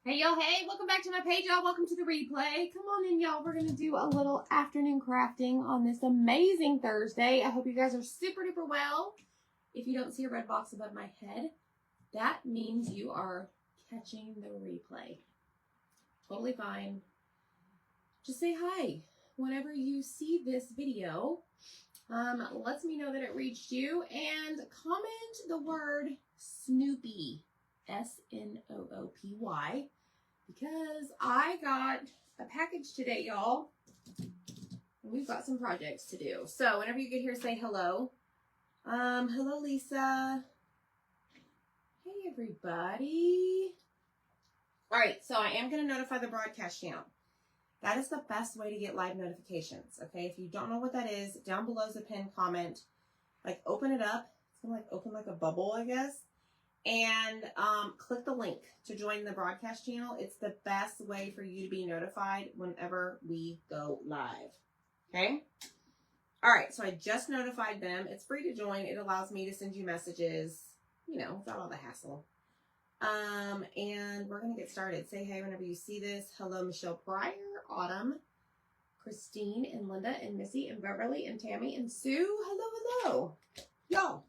Hey y'all, hey, welcome back to my page, y'all. Welcome to the replay. Come on in, y'all. We're going to do a little afternoon crafting on this amazing Thursday. I hope you guys are super duper well. If you don't see a red box above my head, that means you are catching the replay. Totally fine. Just say hi whenever you see this video. Lets me know that it reached you, and comment the word Snoopy, Snoopy, because I got a package today, y'all, and we've got some projects to do. So whenever you get here, say hello. Hello, Lisa. Hey, everybody. All right, so I am going to notify the broadcast channel. That is the best way to get live notifications, okay? If you don't know what that is, down below is a pinned comment. Like, open it up. It's going to, like, open like a bubble, I guess. And click the link to join the broadcast channel. It's the best way for you to be notified whenever we go live, okay? All right, so I just notified them. It's free to join. It allows me to send you messages, you know, without all the hassle. And we're going to get started. Say hey whenever you see this. Hello, Michelle Pryor, Autumn, Christine, and Linda, and Missy, and Beverly, and Tammy, and Sue. Hello, hello. Y'all,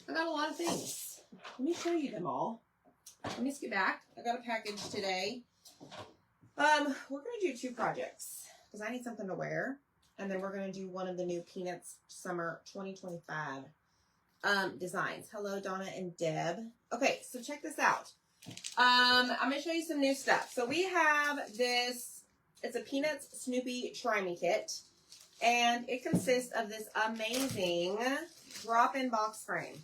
I got a lot of things. Let me show you them all. Let me skip back. I got a package today. We're going to do 2 projects because I need something to wear. And then we're going to do one of the new Peanuts Summer 2025 designs. Hello, Donna and Deb. Okay, so check this out. I'm going to show you some new stuff. So we have this, it's a Peanuts Snoopy Try-Me kit. And it consists of this amazing drop-in box frame.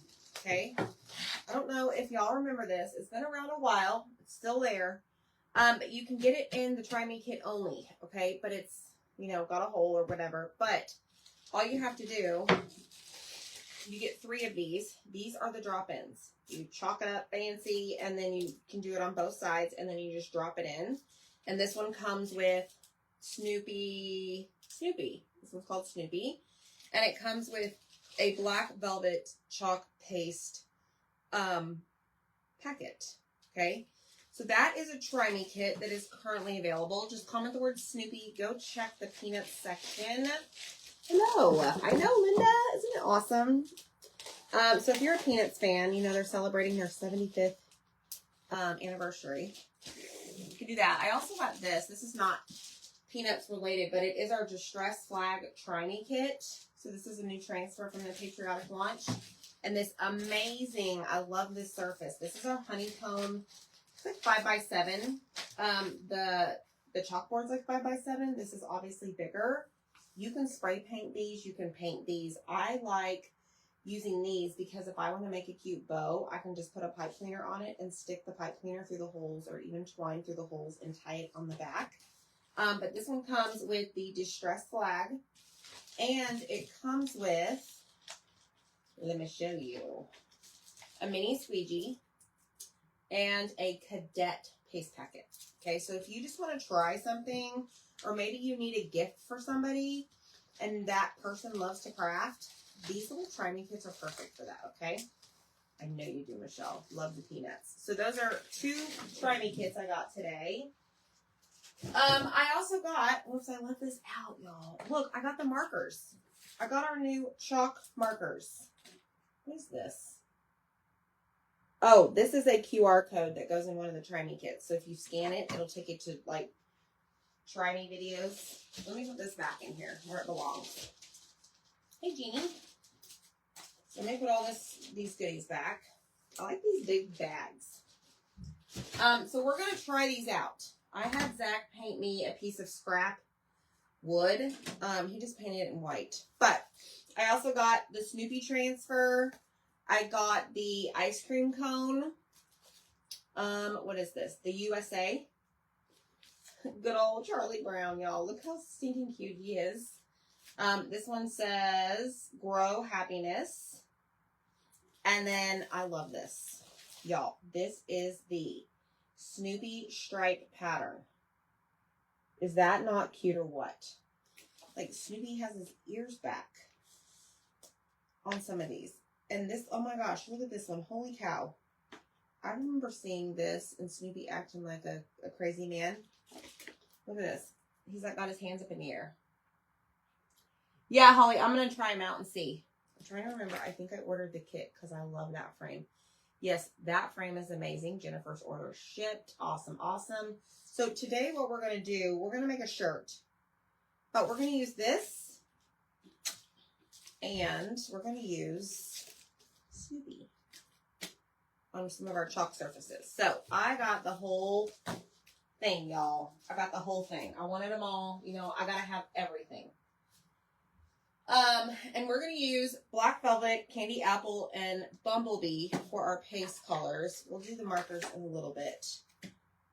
Okay? I don't know if y'all remember this. It's been around a while. It's still there. But you can get it in the Try-Me kit only. Okay? But it's, you know, got a hole or whatever. But all you have to do, you get 3 of these. These are the drop-ins. You chalk it up fancy, and then you can do it on both sides, and then you just drop it in. And this one comes with Snoopy. This one's called Snoopy. And it comes with a black velvet chalk paste packet. Okay? So that is a Try-Me kit that is currently available. Just comment the word Snoopy. Go check the Peanuts section. Hello. I know, Linda. Isn't it awesome? So if you're a Peanuts fan, you know they're celebrating their 75th anniversary. You can do that. I also got this. This is not Peanuts related, but it is our Distress Flag Try-Me kit. So this is a new transfer from the Patriotic Launch. And this amazing, I love this surface. This is our honeycomb. It's like 5x7. The chalkboard's like 5x7. This is obviously bigger. You can spray paint these. You can paint these. I like using these because if I want to make a cute bow, I can just put a pipe cleaner on it and stick the pipe cleaner through the holes, or even twine through the holes and tie it on the back. But this one comes with the Distress Flag, and it comes with, let me show you, a mini squeegee and a cadet paste packet. Okay, so if you just want to try something, or maybe you need a gift for somebody and that person loves to craft, these little Try-Me kits are perfect for that, okay? I know you do, Michelle. Love the Peanuts. So those are 2 Try-Me kits I got today. I also got, whoops, I left this out, y'all. Look, I got the markers. I got our new chalk markers. What is this? Oh, this is a QR code that goes in one of the Try-Me kits. So if you scan it, it'll take you to, like, Try-Me videos. Let me put this back in here where it belongs. Hey, Jeannie. So let me put all these goodies back. I like these big bags. So we're going to try these out. I had Zach paint me a piece of scrap wood. He just painted it in white. But I also got the Snoopy transfer. I got the ice cream cone. What is this? The USA. Good old Charlie Brown, y'all. Look how stinking cute he is. This one says, Grow Happiness. And then, I love this. Y'all, this is the Snoopy stripe pattern. Is that not cute or what? Like, Snoopy has his ears back on some of these. And this, oh my gosh, look at this one. Holy cow. I remember seeing this and Snoopy acting like a crazy man. Look at this. He's like got his hands up in the air. Yeah, Holly, I'm going to try him out and see. I'm trying to remember. I think I ordered the kit because I love that frame. Yes, that frame is amazing. Jennifer's order shipped. Awesome, awesome. So today what we're going to do, we're going to make a shirt. But we're going to use this. And we're going to use Snoopy on some of our chalk surfaces. So I got the whole thing, y'all. I got the whole thing. I wanted them all. You know, I got to have everything. And we're going to use Black Velvet, Candy Apple, and Bumblebee for our paste colors. We'll do the markers in a little bit.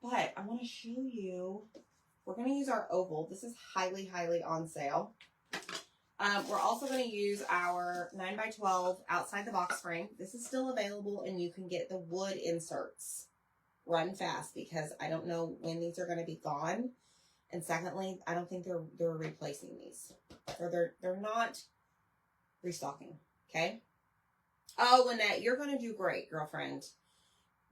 But I want to show you, we're going to use our oval. This is highly, highly on sale. We're also going to use our 9x12 outside the box frame. This is still available, and you can get the wood inserts. Run fast, because I don't know when these are going to be gone. And secondly, I don't think they're replacing these. Or they're not restocking. Okay? Oh, Lynette, you're going to do great, girlfriend.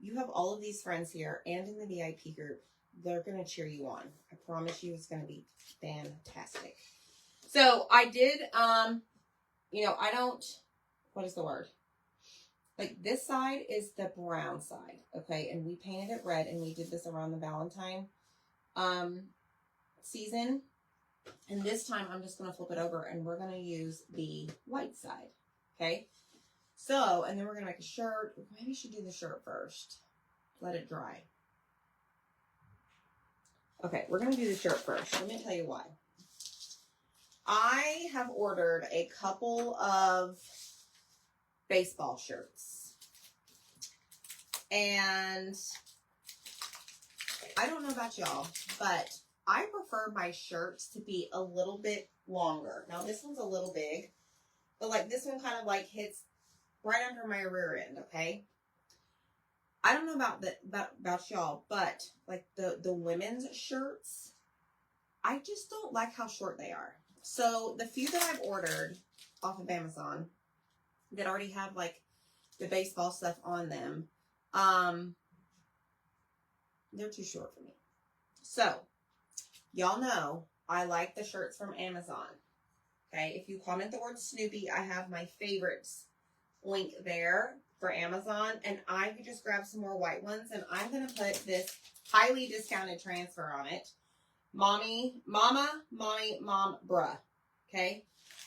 You have all of these friends here and in the VIP group. They're going to cheer you on. I promise you it's going to be fantastic. So I did, you know, I don't, what is the word? Like this side is the brown side. Okay. And we painted it red, and we did this around the Valentine, season. And this time I'm just going to flip it over, and we're going to use the white side. Okay. So, and then we're going to make a shirt. Maybe we should do the shirt first. Let it dry. Okay. We're going to do the shirt first. Let me tell you why. I have ordered a couple of baseball shirts. And I don't know about y'all, but I prefer my shirts to be a little bit longer. Now this one's a little big, but like this one kind of like hits right under my rear end, okay? I don't know about y'all, but like the women's shirts, I just don't like how short they are. So the few that I've ordered off of Amazon that already have like the baseball stuff on them, they're too short for me. So y'all know I like the shirts from Amazon. Okay, if you comment the word Snoopy, I have my favorites link there for Amazon, and I could just grab some more white ones, and I'm going to put this highly discounted transfer on it. Mommy, mama, mommy, mom, bruh. Okay,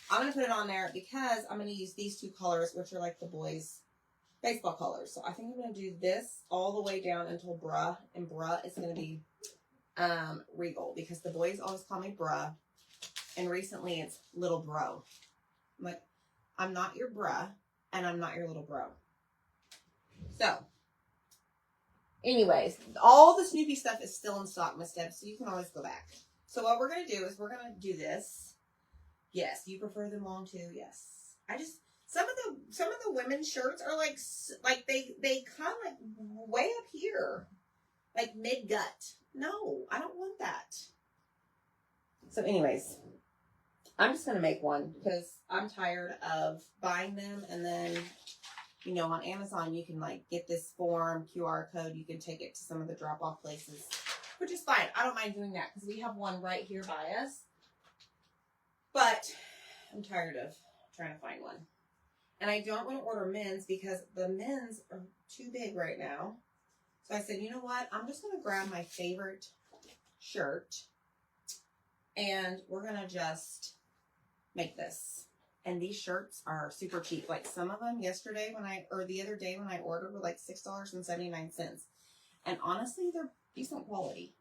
I'm going to put it on there because I'm going to use these two colors, which are like the boys' baseball colors. So I think I'm going to do this all the way down until bruh, and bruh is going to be regal, because the boys always call me bruh, and recently it's little bro. I'm like, I'm not your bruh, and I'm not your little bro. So anyways, all the Snoopy stuff is still in stock, Miss Deb, so you can always go back. So what we're going to do is we're going to do this. Yes, you prefer them long too. Yes. I just, some of the women's shirts are like they come like way up here, like mid gut. No, I don't want that. So anyways, I'm just going to make one because I'm tired of buying them. And then, you know, on Amazon, you can like get this form, QR code. You can take it to some of the drop off places, which is fine. I don't mind doing that because we have one right here by us. But I'm tired of trying to find one. And I don't want to order men's because the men's are too big right now. So I said, you know what? I'm just going to grab my favorite shirt, and we're going to just make this. And these shirts are super cheap. Like some of them yesterday the other day when I ordered were like $6.79. And honestly, they're decent quality.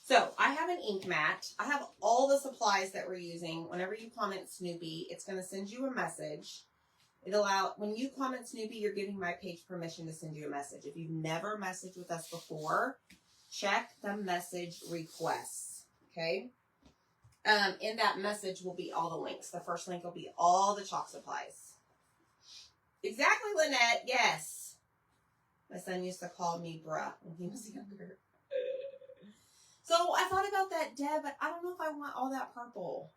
So I have an ink mat. I have all the supplies that we're using. Whenever you comment Snoopy, it's going to send you a message. When you comment Snoopy, you're giving my page permission to send you a message. If you've never messaged with us before, check the message requests. Okay. In that message will be all the links. The first link will be all the chalk supplies. Exactly, Lynette. Yes. My son used to call me bruh when he was younger. So I thought about that, Deb, but I don't know if I want all that purple.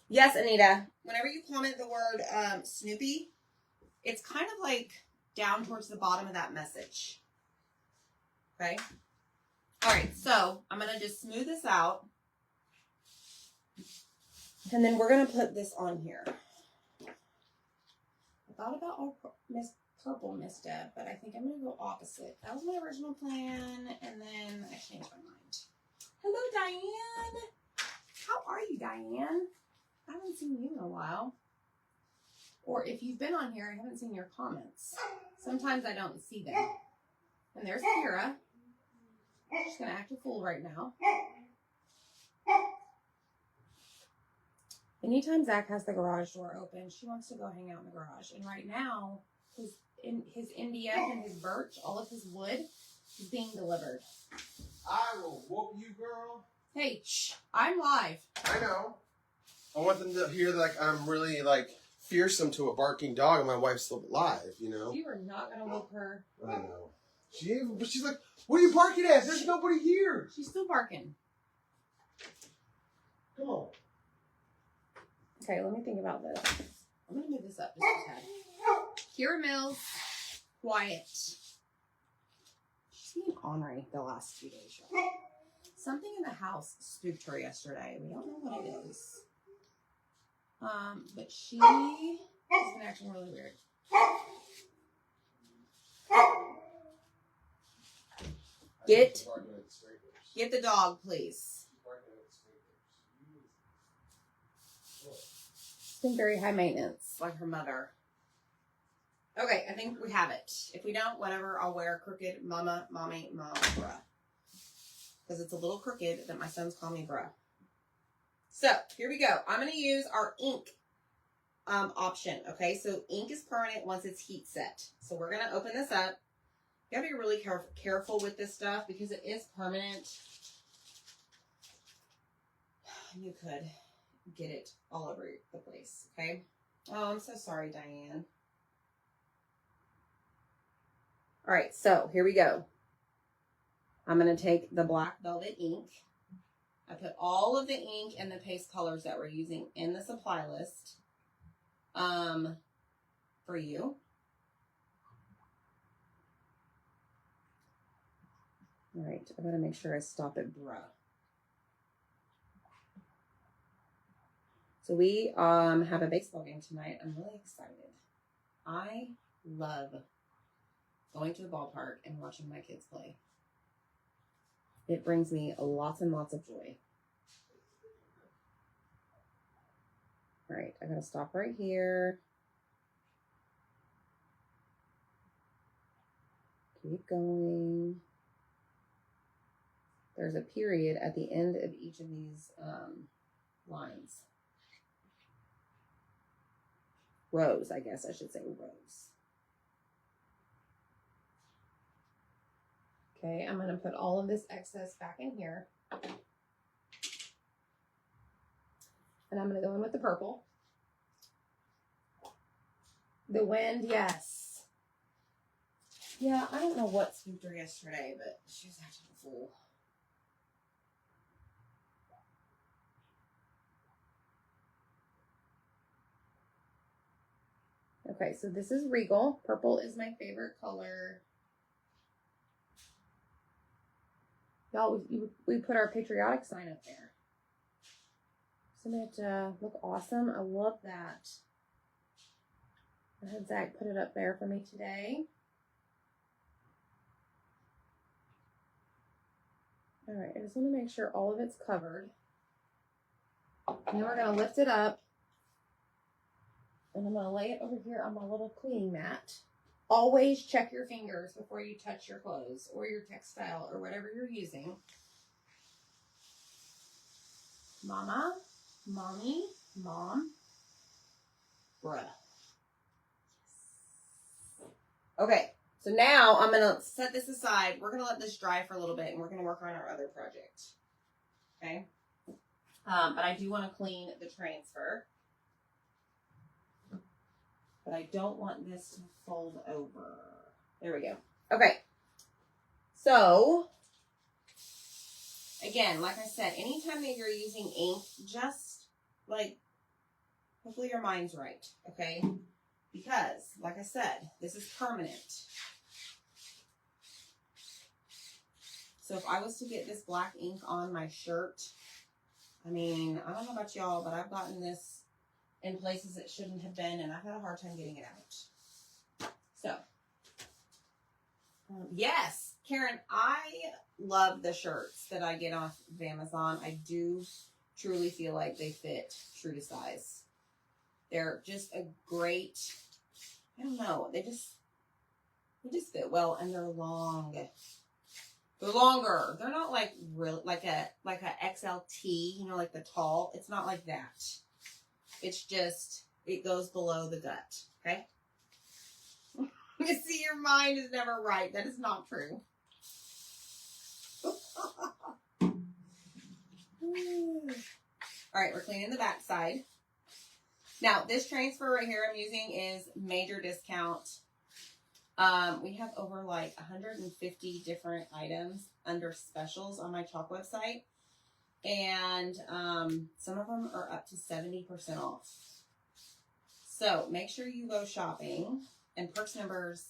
Yes, Anita. Whenever you comment the word Snoopy, it's kind of like down towards the bottom of that message. Okay. All right. So I'm going to just smooth this out. And then we're going to put this on here. I thought about all purple, Miss Deb, but I think I'm going to go opposite. That was my original plan, and then I changed my mind. Hello, Diane. How are you, Diane? I haven't seen you in a while. Or if you've been on here, I haven't seen your comments. Sometimes I don't see them. And there's Kira. She's going to act a fool right now. Anytime Zach has the garage door open, she wants to go hang out in the garage. And right now, his MDF and his birch, all of his wood, is being delivered. I will whoop you, girl. Hey, shh, I'm live. I know. I want them to hear like I'm really like fearsome to a barking dog and my wife's still alive, you know? You are not going to whoop her. I know. But she's like, what are you barking at? There's nobody here. She's still barking. Come on. Okay, let me think about this. I'm going to move this up just a tad. Kira Mills, quiet. She's being ornery the last few days, y'all. Something in the house spooked her yesterday. We don't know what it is. But she has been acting really weird. Get the dog, please. She's been very high maintenance, like her mother. Okay, I think we have it. If we don't, whatever, I'll wear crooked mama, mommy, mom, bruh. Because it's a little crooked that my sons call me bruh. So, here we go. I'm going to use our ink option, okay? So, ink is permanent once it's heat set. So, we're going to open this up. You got to be really careful with this stuff because it is permanent. You could get it all over the place, okay? Oh, I'm so sorry, Diane. All right, so here we go. I'm going to take the black velvet ink. I put all of the ink and the paste colors that we're using in the supply list for you. All right, I got to make sure I stop at bruh. So we have a baseball game tonight. I'm really excited. I love going to the ballpark and watching my kids play. It brings me lots and lots of joy. All right, I gotta stop right here. Keep going. There's a period at the end of each of these lines. Rows, I guess I should say rows. Okay, I'm going to put all of this excess back in here. And I'm going to go in with the purple. The wind, yes. Yeah, I don't know what spooked her yesterday, but she was acting a fool. Okay, so this is Regal. Purple is my favorite color. Y'all, we put our patriotic sign up there. Doesn't it look awesome? I love that. I had Zach put it up there for me today. All right, I just want to make sure all of it's covered. And then we're going to lift it up. And I'm going to lay it over here on my little cleaning mat. Always check your fingers before you touch your clothes or your textile or whatever you're using. Mama, mommy, mom, bruh. Okay, so now I'm going to set this aside. We're going to let this dry for a little bit and we're going to work on our other project. Okay? But I do want to clean the transfer. But I don't want this to fold over. There we go. Okay. So, again, like I said, anytime that you're using ink, just like, hopefully your mind's right, okay? because, like I said, this is permanent. So if I was to get this black ink on my shirt, I mean, I don't know about y'all, but I've gotten this in places it shouldn't have been, and I've had a hard time getting it out. So, yes, Karen, I love the shirts that I get off of Amazon. I do truly feel like they fit true to size. They're just a great, I don't know, they just fit well, and they're long. They're longer. They're not like real, like a XLT, you know, like the tall. It's not like that. It's just, it goes below the gut. Okay. You see, your mind is never right. That is not true. All right, we're cleaning the back side. Now, this transfer right here I'm using is major discount. We have over like 150 different items under specials on my Chalk website. And some of them are up to 70% off. So make sure you go shopping. And Perks members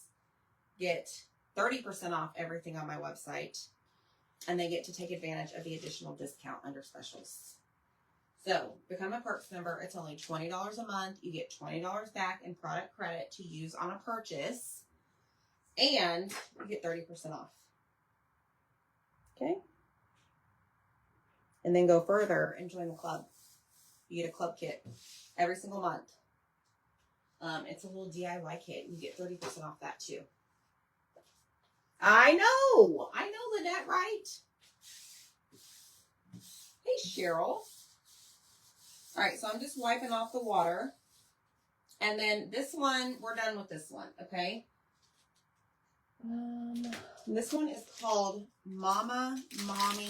get 30% off everything on my website. And they get to take advantage of the additional discount under specials. So become a Perks member. It's only $20 a month. You get $20 back in product credit to use on a purchase. And you get 30% off. Okay? And then go further and join the club. You get a club kit every single month. It's a little DIY kit. You get 30% off that too. I know, Lynette, right? Hey, Cheryl. All right, so I'm just wiping off the water. And then this one, we're done with this one, okay? This one is called Mama, Mommy,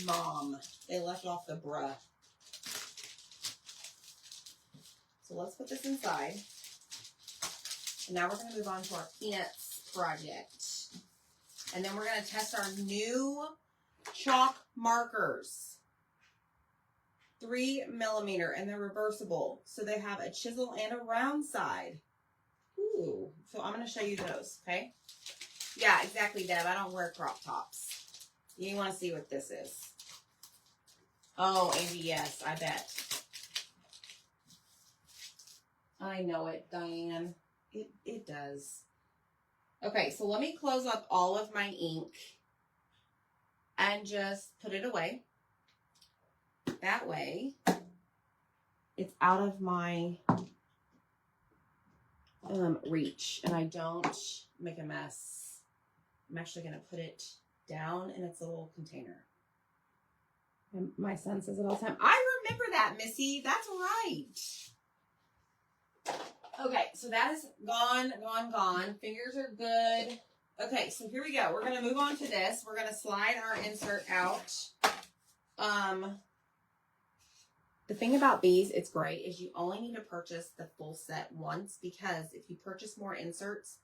Mom. They left off the bruh. So let's put this inside. And now we're going to move on to our Peanuts project. And then we're going to test our new chalk markers. 3mm, and they're reversible. So they have a chisel and a round side. Ooh. So I'm going to show you those, okay? Yeah, exactly, Deb. I don't wear crop tops. You want to see what this is. Oh, Amy, yes, I bet. I know it, Diane. It does. Okay, so let me close up all of my ink and just put it away. That way, it's out of my reach and I don't make a mess. I'm actually going to put it down in its little container. And my son says it all the time. I remember that, Missy. That's right. Okay, so that is gone. Fingers are good. Okay, so here we go. We're going to move on to this. We're going to slide our insert out. The thing about these, it's great, is you only need to purchase the full set once, because if you purchase more inserts,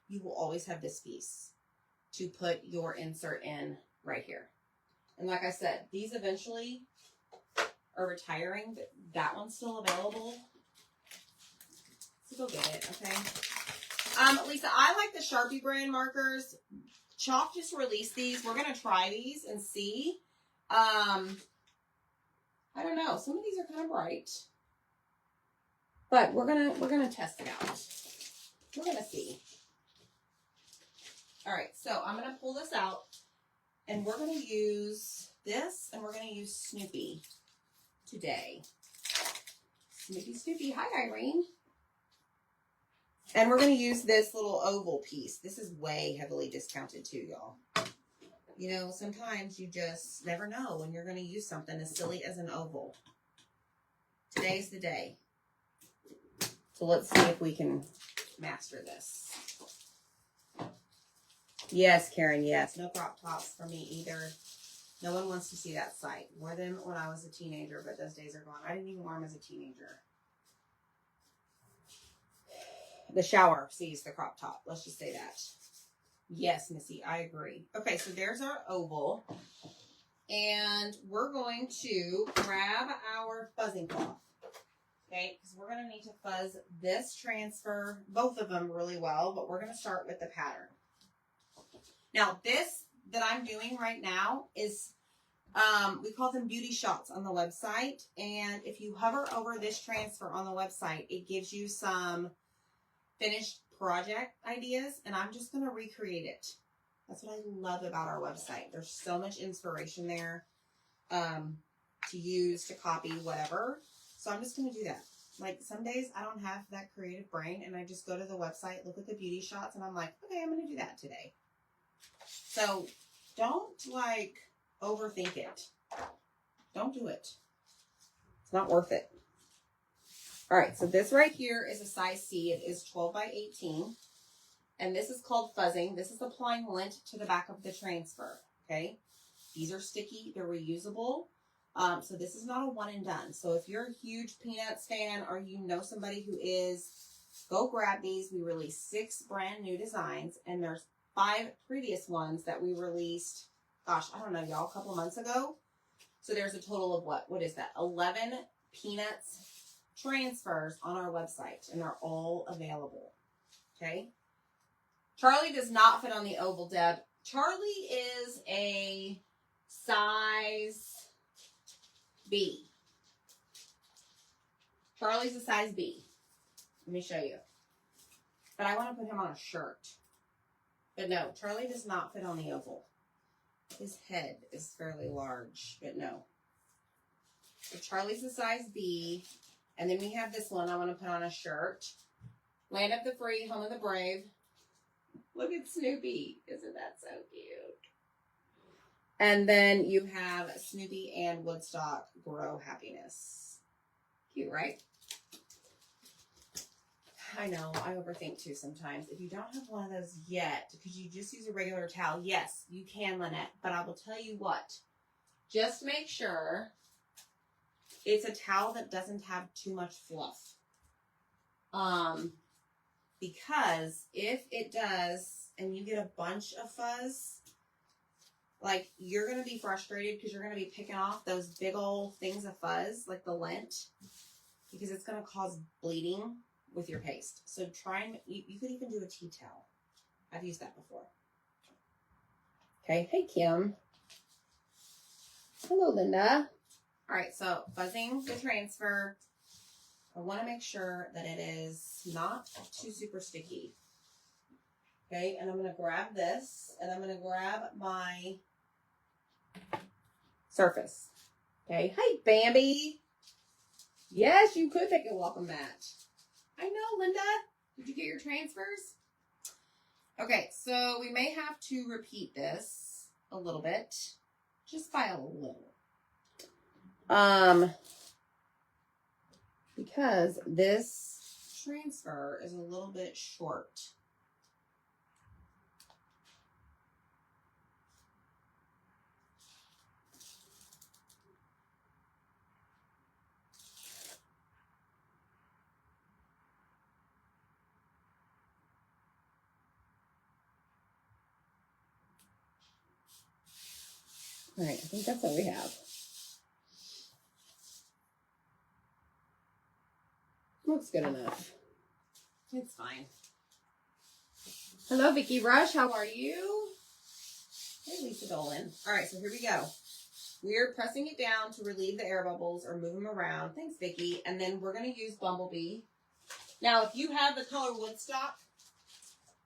you will always have this piece to put your insert in right here. And like I said, these eventually are retiring, but that one's still available. So go get it, okay? Lisa, I like the Sharpie brand markers. Chalk just released these. We're going to try these and see. I don't know. Some of these are kind of bright. But we're gonna test it out. We're gonna see. All right, so I'm gonna pull this out, and we're gonna use this, and we're gonna use Snoopy today. Snoopy. Hi, Irene. And we're gonna use this little oval piece. This is way heavily discounted too, y'all. You know, sometimes you just never know when you're going to use something as silly as an oval. Today's the day. So let's see if we can master this. Yes, Karen, yes. No crop tops for me either. No one wants to see that sight. Wore them when I was a teenager, but those days are gone. I didn't even wear them as a teenager. The shower sees the crop top. Let's just say that. Yes, Missy, I agree. Okay, so there's our oval. And we're going to grab our fuzzing cloth. Okay, because we're going to need to fuzz this transfer, both of them really well, but we're going to start with the pattern. Now, this that I'm doing right now is, we call them beauty shots on the website. And if you hover over this transfer on the website, it gives you some finished project ideas, and I'm just going to recreate it. That's what I love about our website. There's so much inspiration there to use, to copy, whatever. So I'm just going to do that. Like some days I don't have that creative brain and I just go to the website, look at the beauty shots, and I'm like, okay, I'm going to do that today. So don't like overthink it. Don't do it. It's not worth it. All right. So this right here is a size C. It is 12 by 18. And this is called fuzzing. This is applying lint to the back of the transfer. Okay. These are sticky. They're reusable. So this is not a one and done. So if you're a huge Peanuts fan or you know somebody who is, go grab these. We released 6 brand new designs, and there's 5 previous ones that we released, gosh, I don't know, y'all, a couple months ago. So there's a total of what is that? 11 Peanuts transfers on our website, and they're all available. Okay. Charlie does not fit on the oval, Deb. Charlie is a size B. Charlie's a size B. Let me show you. But I want to put him on a shirt. But no, Charlie does not fit on the oval. His head is fairly large, but no. So Charlie's a size B. And then we have this one I want to put on a shirt. Land of the Free, Home of the Brave. Look at Snoopy. Isn't that so cute? And then you have Snoopy and Woodstock Grow Happiness. Cute, right? I know, I overthink too sometimes. If you don't have one of those yet, could you just use a regular towel? Yes, you can, Lynette. But I will tell you what. Just make sure it's a towel that doesn't have too much fluff. Because if it does, and you get a bunch of fuzz, like, you're going to be frustrated because you're going to be picking off those big old things of fuzz, like the lint, because it's going to cause bleeding with your paste. So try and, you could even do a tea towel. I've used that before. Okay. Hey, Kim. Hello, Linda. All right. So fuzzing the transfer. I want to make sure that it is not too super sticky. Okay. And I'm going to grab this, and I'm going to grab my surface. Okay. Hey, Bambi. Yes, you could make a welcome mat. I know, Linda. Did you get your transfers? Okay, so we may have to repeat this a little bit. Just by a little. Because this transfer is a little bit short. All right, I think that's what we have. Looks good enough. It's fine. Hello, Vicki Rush. How are you? Hey, Lisa Dolan. All right, so here we go. We're pressing it down to relieve the air bubbles or move them around. Thanks, Vicki. And then we're going to use Bumblebee. Now, if you have the color Woodstock,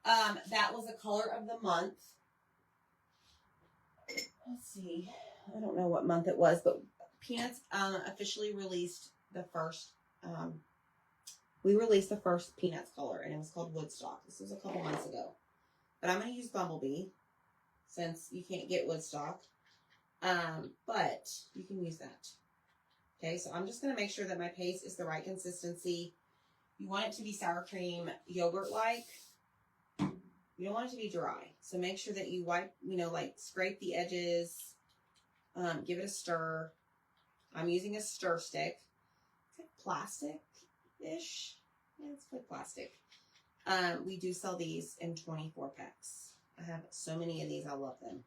that was the color of the month. Let's see. I don't know what month it was, but Peanuts officially released the first, we released the first Peanuts color, and it was called Woodstock. This was a couple months ago. But I'm going to use Bumblebee, since you can't get Woodstock. But you can use that. Okay, so I'm just going to make sure that my paste is the right consistency. You want it to be sour cream yogurt-like. You don't want it to be dry. So make sure that you wipe, like scrape the edges. Give it a stir. I'm using a stir stick. It's like plastic-ish. Yeah, it's like plastic. We do sell these in 24 packs. I have so many of these. I love them.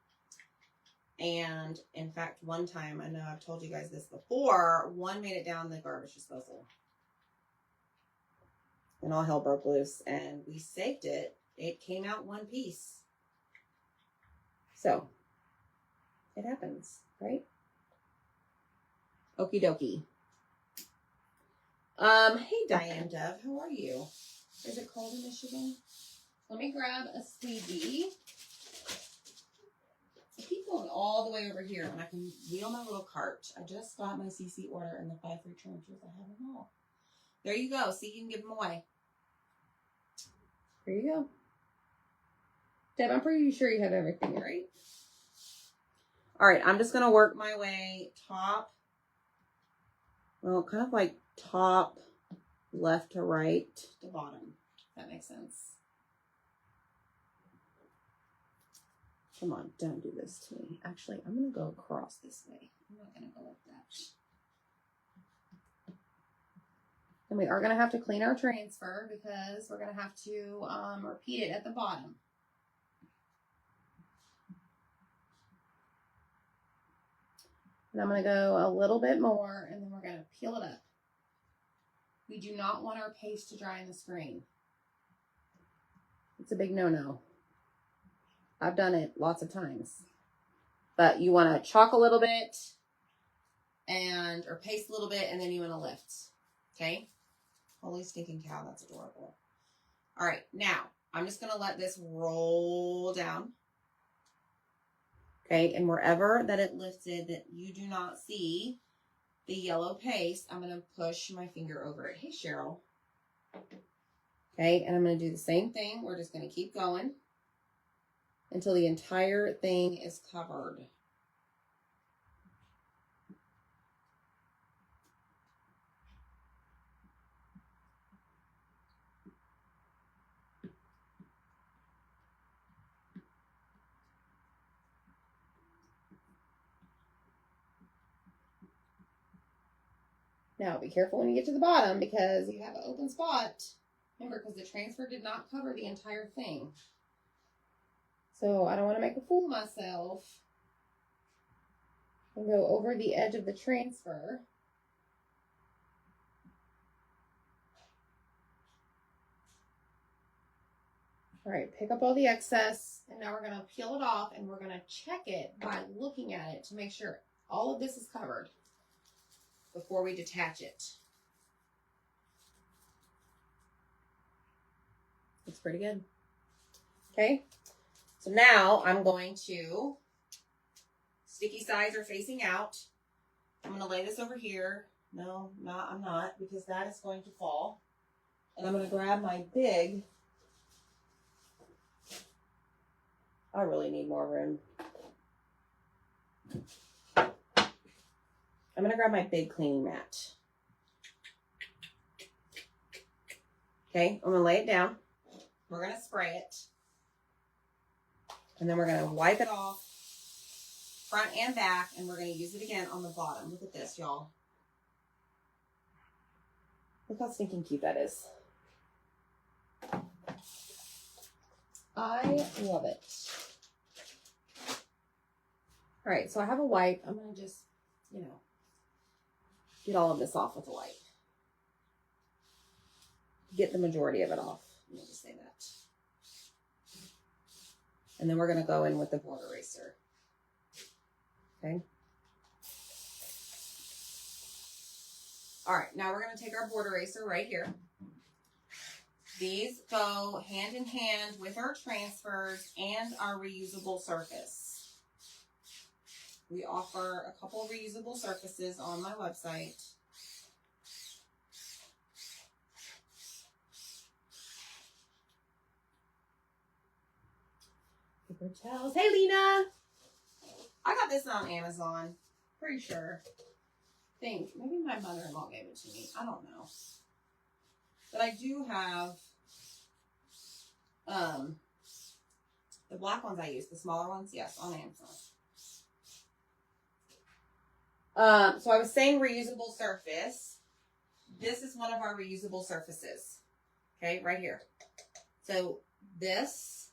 And in fact, one time, I know I've told you guys this before, one made it down the garbage disposal. and all hell broke loose, and we saved it. It came out one piece. So, it happens, right? Okie dokie. Hey Diane Dove, how are you? Is it cold in Michigan? Let me grab a squeegee. I keep going all the way over here and I can wheel my little cart. I just got my CC order and the 5 free transfers. I have them all. There you go. See, you can give them away. There you go. Deb, I'm pretty sure you have everything, right? All right, I'm just going to work my way top. Well, kind of like top, left to right to bottom. If that makes sense. Come on, don't do this to me. Actually, I'm going to go across this way. I'm not going to go like that. And we are going to have to clean our transfer because we're going to have to repeat it at the bottom. And I'm going to go a little bit more and then we're going to peel it up. We do not want our paste to dry on the screen. It's a big no-no. I've done it lots of times. But you want to chalk a little bit or paste a little bit and then you want to lift. Okay? Holy stinking cow, that's adorable. All right, now I'm just going to let this roll down. Okay, and wherever that it lifted that you do not see the yellow paste, I'm going to push my finger over it. Hey, Cheryl. Okay, and I'm going to do the same thing. We're just going to keep going until the entire thing is covered. Now, be careful when you get to the bottom because you have an open spot. Remember, because the transfer did not cover the entire thing. So I don't want to make a fool of myself and go over the edge of the transfer. All right, pick up all the excess, and now we're going to peel it off, and we're going to check it by looking at it to make sure all of this is covered before we detach it. Looks pretty good. Okay, so now I'm going to, sticky sides are facing out. I'm going to lay this over here. No, I'm not, because that is going to fall. And I'm going to grab my big, I really need more room. I'm going to grab my big cleaning mat. Okay, I'm going to lay it down. We're going to spray it. And then we're going to wipe it off front and back, and we're going to use it again on the bottom. Look at this, y'all. Look how stinking cute that is. I love it. All right, so I have a wipe. I'm going to just, get all of this off with a wipe. Get the majority of it off. Let me just say that. And then we're going to go in with the board eraser. Okay. All right, now we're going to take our board eraser right here. These go hand in hand with our transfers and our reusable surface. We offer a couple of reusable surfaces on my website. Paper towels. Hey, Lena. I got this on Amazon. Pretty sure. Think. Maybe my mother-in-law gave it to me. I don't know. But I do have the black ones I use. The smaller ones. Yes, on Amazon. So I was saying reusable surface. This is one of our reusable surfaces. Okay, right here. So this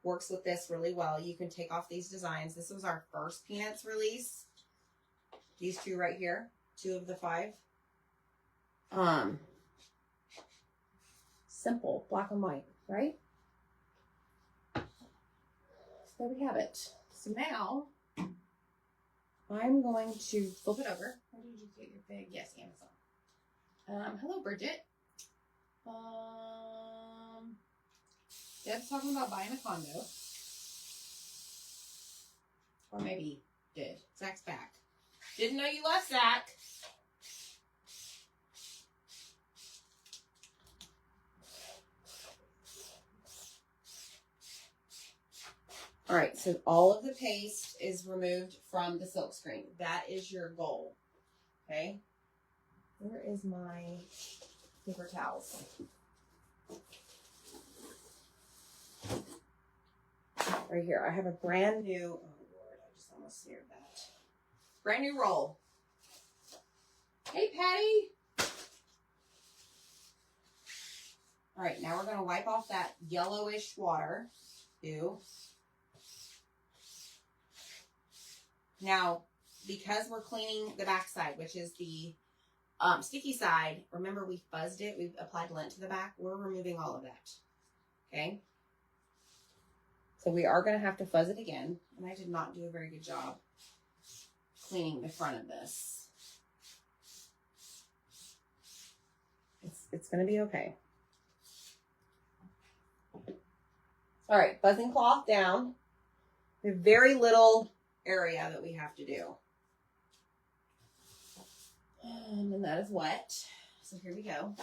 works with this really well. You can take off these designs. This was our first Peanuts release. These two right here. 2 of the 5. Simple, black and white, right? So there we have it. So now I'm going to flip it over. Where did you get your big? Yes, Amazon. Hello, Bridget. Deb's talking about buying a condo. Or maybe did. Zach's back. Didn't know you left, Zach. All right, so all of the paste is removed from the silk screen. That is your goal, okay? Where is my paper towels? Right here. I have a brand new, oh Lord, I just almost smeared that. Brand new roll. Hey, Patty. All right, now we're going to wipe off that yellowish water. Ew. Now, because we're cleaning the back side, which is the sticky side, remember we fuzzed it, we applied lint to the back, we're removing all of that, okay? So we are going to have to fuzz it again, and I did not do a very good job cleaning the front of this. It's going to be okay. All right, fuzzing cloth down. We have very little area that we have to do. And then that is wet. So here we go.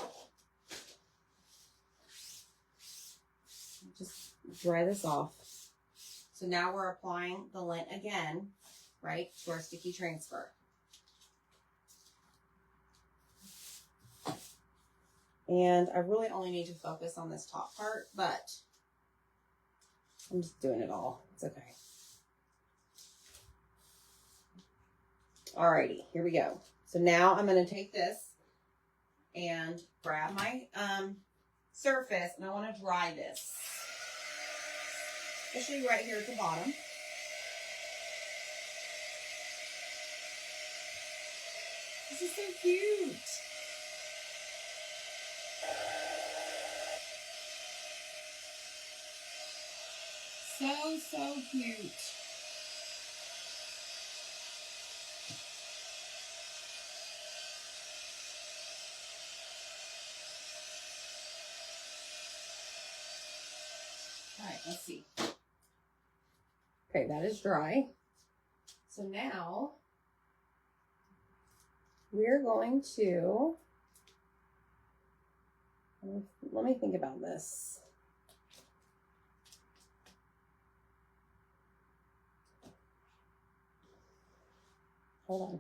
Just dry this off. So now we're applying the lint again, right, to our sticky transfer. And I really only need to focus on this top part, but I'm just doing it all. It's okay. Alrighty, here we go. So now I'm going to take this and grab my surface, and I want to dry this. I'll show you right here at the bottom. This is so cute. So cute. All right, let's see. Okay, that is dry. So now we're going to, let me think about this. Hold on.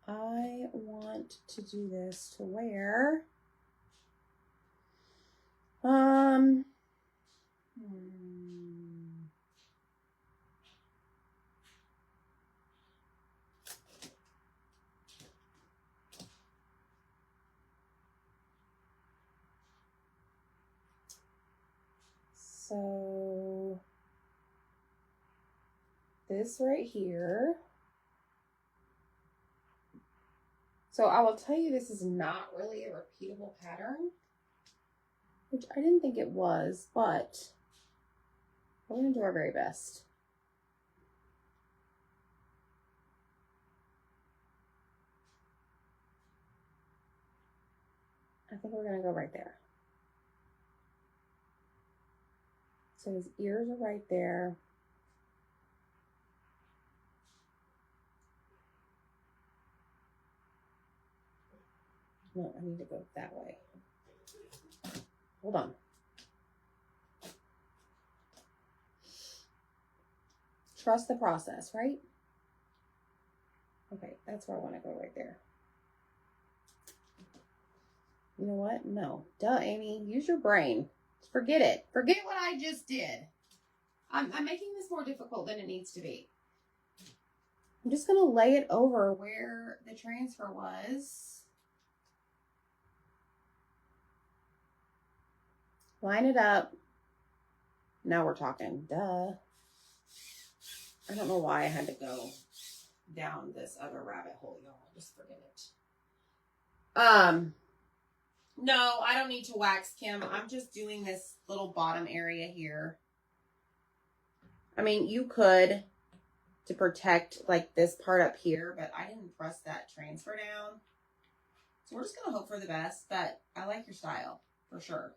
I want to do this to where, so this right here. So I will tell you, this is not really a repeatable pattern, which I didn't think it was, but we're going to do our very best. I think we're going to go right there. So his ears are right there. No, I need to go that way. Hold on. Trust the process, right? Okay, that's where I want to go right there. You know what? No. Duh, Amy. Use your brain. Forget it. Forget what I just did. I'm making this more difficult than it needs to be. I'm just going to lay it over where the transfer was. Line it up. Now we're talking. Duh. I don't know why I had to go down this other rabbit hole, y'all. Just forget it. No, I don't need to wax, Kim. I'm just doing this little bottom area here. I mean, you could to protect like this part up here, but I didn't press that transfer down. So we're just going to hope for the best, but I like your style for sure.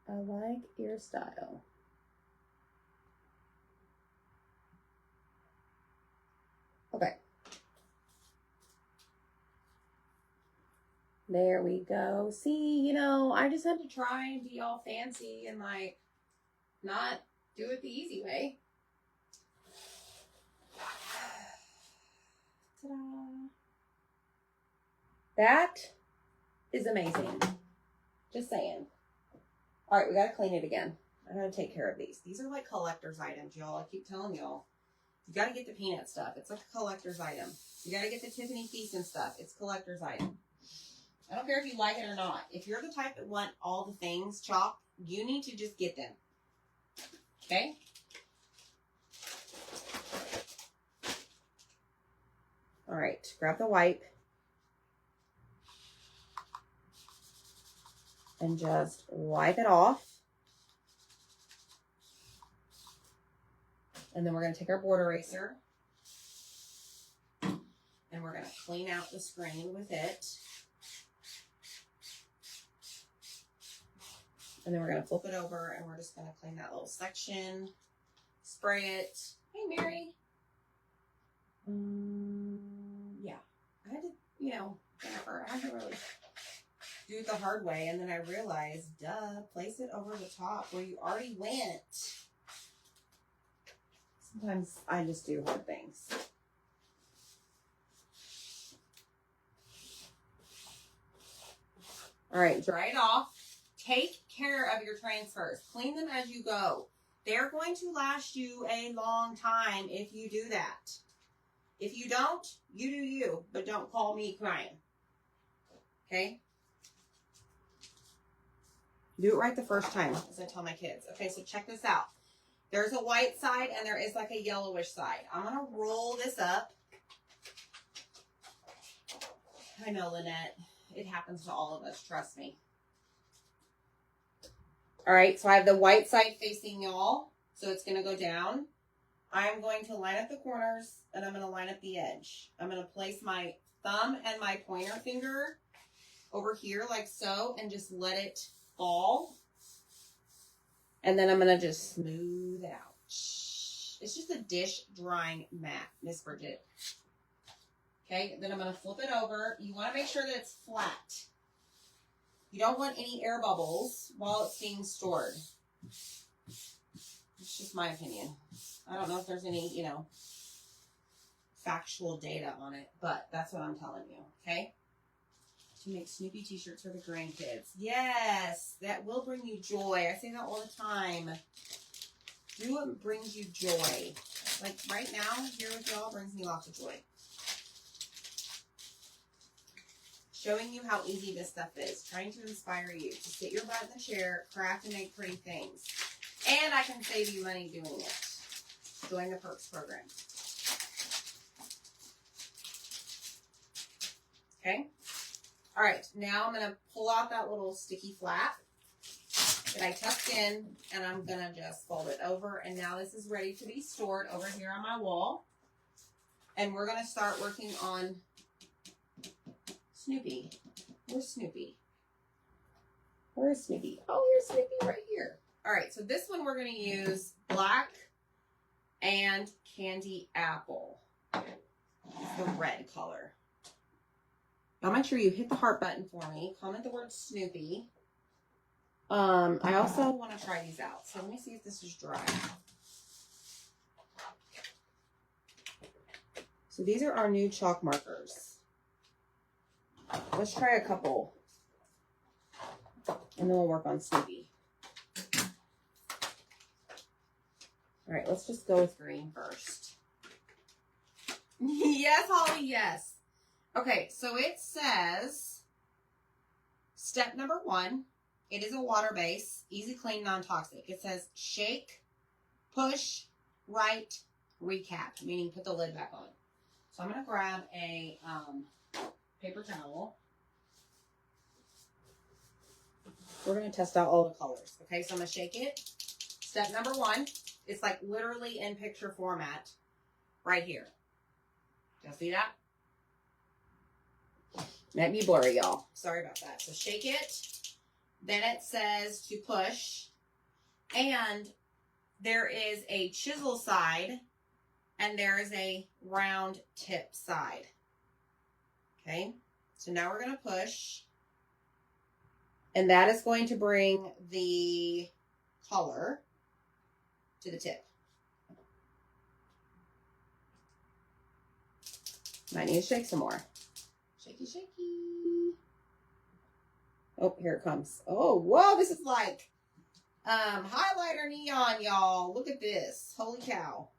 I like your style. Okay. There we go. See, you know, I just had to try and be all fancy and like not do it the easy way. Ta-da. That is amazing. Just saying. All right, we got to clean it again. I got to take care of these. These are like collector's items, y'all. I keep telling y'all. You got to get the peanut stuff. It's like a collector's item. You got to get the Tiffany Thiessen stuff. It's collector's item. I don't care if you like it or not. If you're the type that want all the things chopped, you need to just get them. Okay? All right, grab the wipe. And just wipe it off. And then we're going to take our board eraser. And we're going to clean out the screen with it. And then we're going to flip it over and we're just going to clean that little section. Spray it. Hey, Mary. Yeah. I had to, you know, whatever. I had to really do it the hard way. And then I realized, duh, place it over the top where you already went. Sometimes I just do hard things. All right, dry it off. Take care of your transfers. Clean them as you go. They're going to last you a long time if you do that. If you don't, you do you, but don't call me crying. Okay? Do it right the first time, as I tell my kids. Okay, so check this out. There's a white side and there is like a yellowish side. I'm going to roll this up. I know, Lynette. It happens to all of us. Trust me. All right, so I have the white side facing y'all. So it's going to go down. I'm going to line up the corners and I'm going to line up the edge. I'm going to place my thumb and my pointer finger over here like so and just let it fall. And then I'm going to just smooth it out. It's just a dish drying mat, Miss Bridget. Okay, then I'm going to flip it over. You want to make sure that it's flat. You don't want any air bubbles while it's being stored. It's just my opinion. I don't know if there's any, you know, factual data on it, but that's what I'm telling you, okay? To make Snoopy t-shirts for the grandkids. Yes, that will bring you joy. I say that all the time. Do what brings you joy. Like right now, here with y'all brings me lots of joy. Showing you how easy this stuff is. Trying to inspire you to sit your butt in the chair, craft and make pretty things. And I can save you money doing it. Join the Perks program. Okay. All right. Now I'm going to pull out that little sticky flap that I tucked in, and I'm going to just fold it over. And now this is ready to be stored over here on my wall. And we're going to start working on Snoopy. Where's Snoopy? Where is Snoopy? Oh, here's Snoopy right here. All right, so this one we're going to use black and candy apple. It's the red color. Now make sure you hit the heart button for me. Comment the word Snoopy. I also want to try these out. So let me see if this is dry. So these are our new chalk markers. Let's try a couple. And then we'll work on Snoopy. All right, let's just go with green first. Yes, Holly, yes. Okay, so it says, step number 1, It is a water base, easy clean, non-toxic. It says shake, push, write, recap, meaning put the lid back on. So I'm going to grab a paper towel. We're going to test out all the colors. Okay, so I'm going to shake it. Step number 1, it's like literally in picture format right here. Y'all see that? Might be blurry, y'all. Sorry about that. So shake it. Then it says to push. And there is a chisel side and there is a round tip side. Okay. So now we're going to push. And that is going to bring the color to the tip. Might need to shake some more. Shaky, shaky. Oh, here it comes. Oh, whoa, this is like highlighter neon, y'all. Look at this. Holy cow.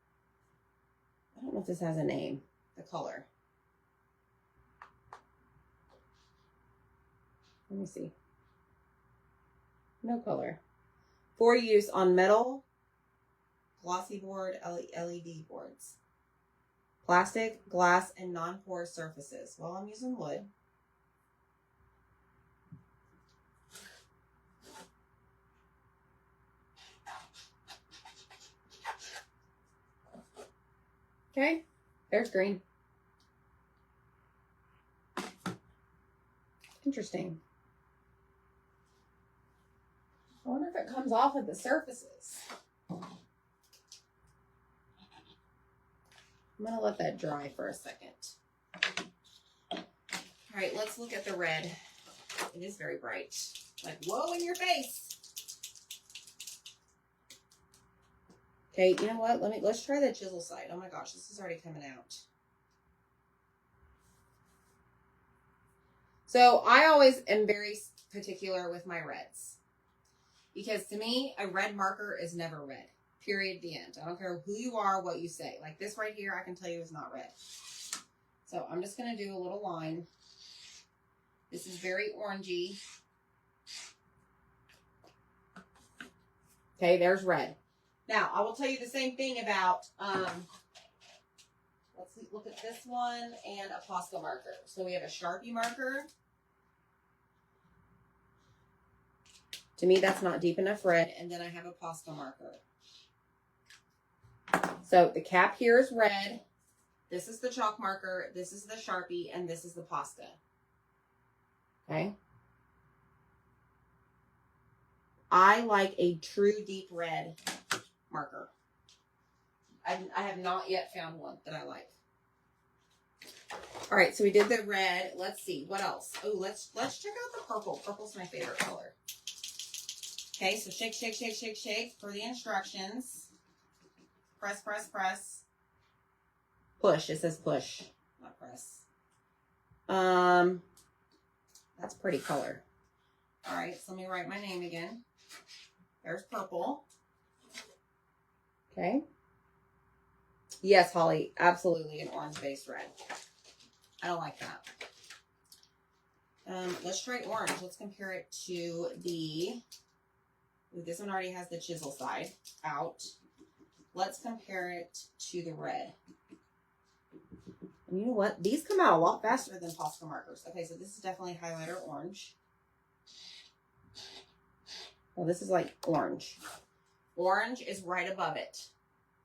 I don't know if this has a name, the color. Let me see. No color. For use on metal, glossy board, LED boards. Plastic, glass, and non-porous surfaces. Well, I'm using wood. Okay, there's green. Interesting. I wonder if it comes off of the surfaces. I'm going to let that dry for a second. All right, let's look at the red. It is very bright. Like, whoa, in your face. Okay, you know what? Let's try the chisel side. Oh my gosh, this is already coming out. So I always am very particular with my reds. Because to me, a red marker is never red. Period, the end. I don't care who you are, what you say. Like this right here, I can tell you is not red. So I'm just going to do a little line. This is very orangey. Okay, there's red. Now, I will tell you the same thing about, let's look at this one and a Posca marker. So we have a Sharpie marker. To me, that's not deep enough red. And then I have a Posca marker. So the cap here is red. This is the chalk marker. This is the Sharpie. And this is the Posca. Okay. I like a true deep red marker. I have not yet found one that I like. All right, so we did the red. Let's see what else. Oh, let's check out the purple. Purple's my favorite color. Okay, so shake, shake, shake, shake, shake for the instructions. Press, press, press. Push. It says push, not press. That's pretty color. All right, so let me write my name again. There's purple. Okay. Yes, Holly, absolutely an orange-based red. I don't like that. Let's try orange. Let's compare it to the... Ooh, this one already has the chisel side out. Let's compare it to the red. And you know what? These come out a lot faster than Posca markers. Okay, so this is definitely highlighter orange. Well, this is like orange. Orange is right above it.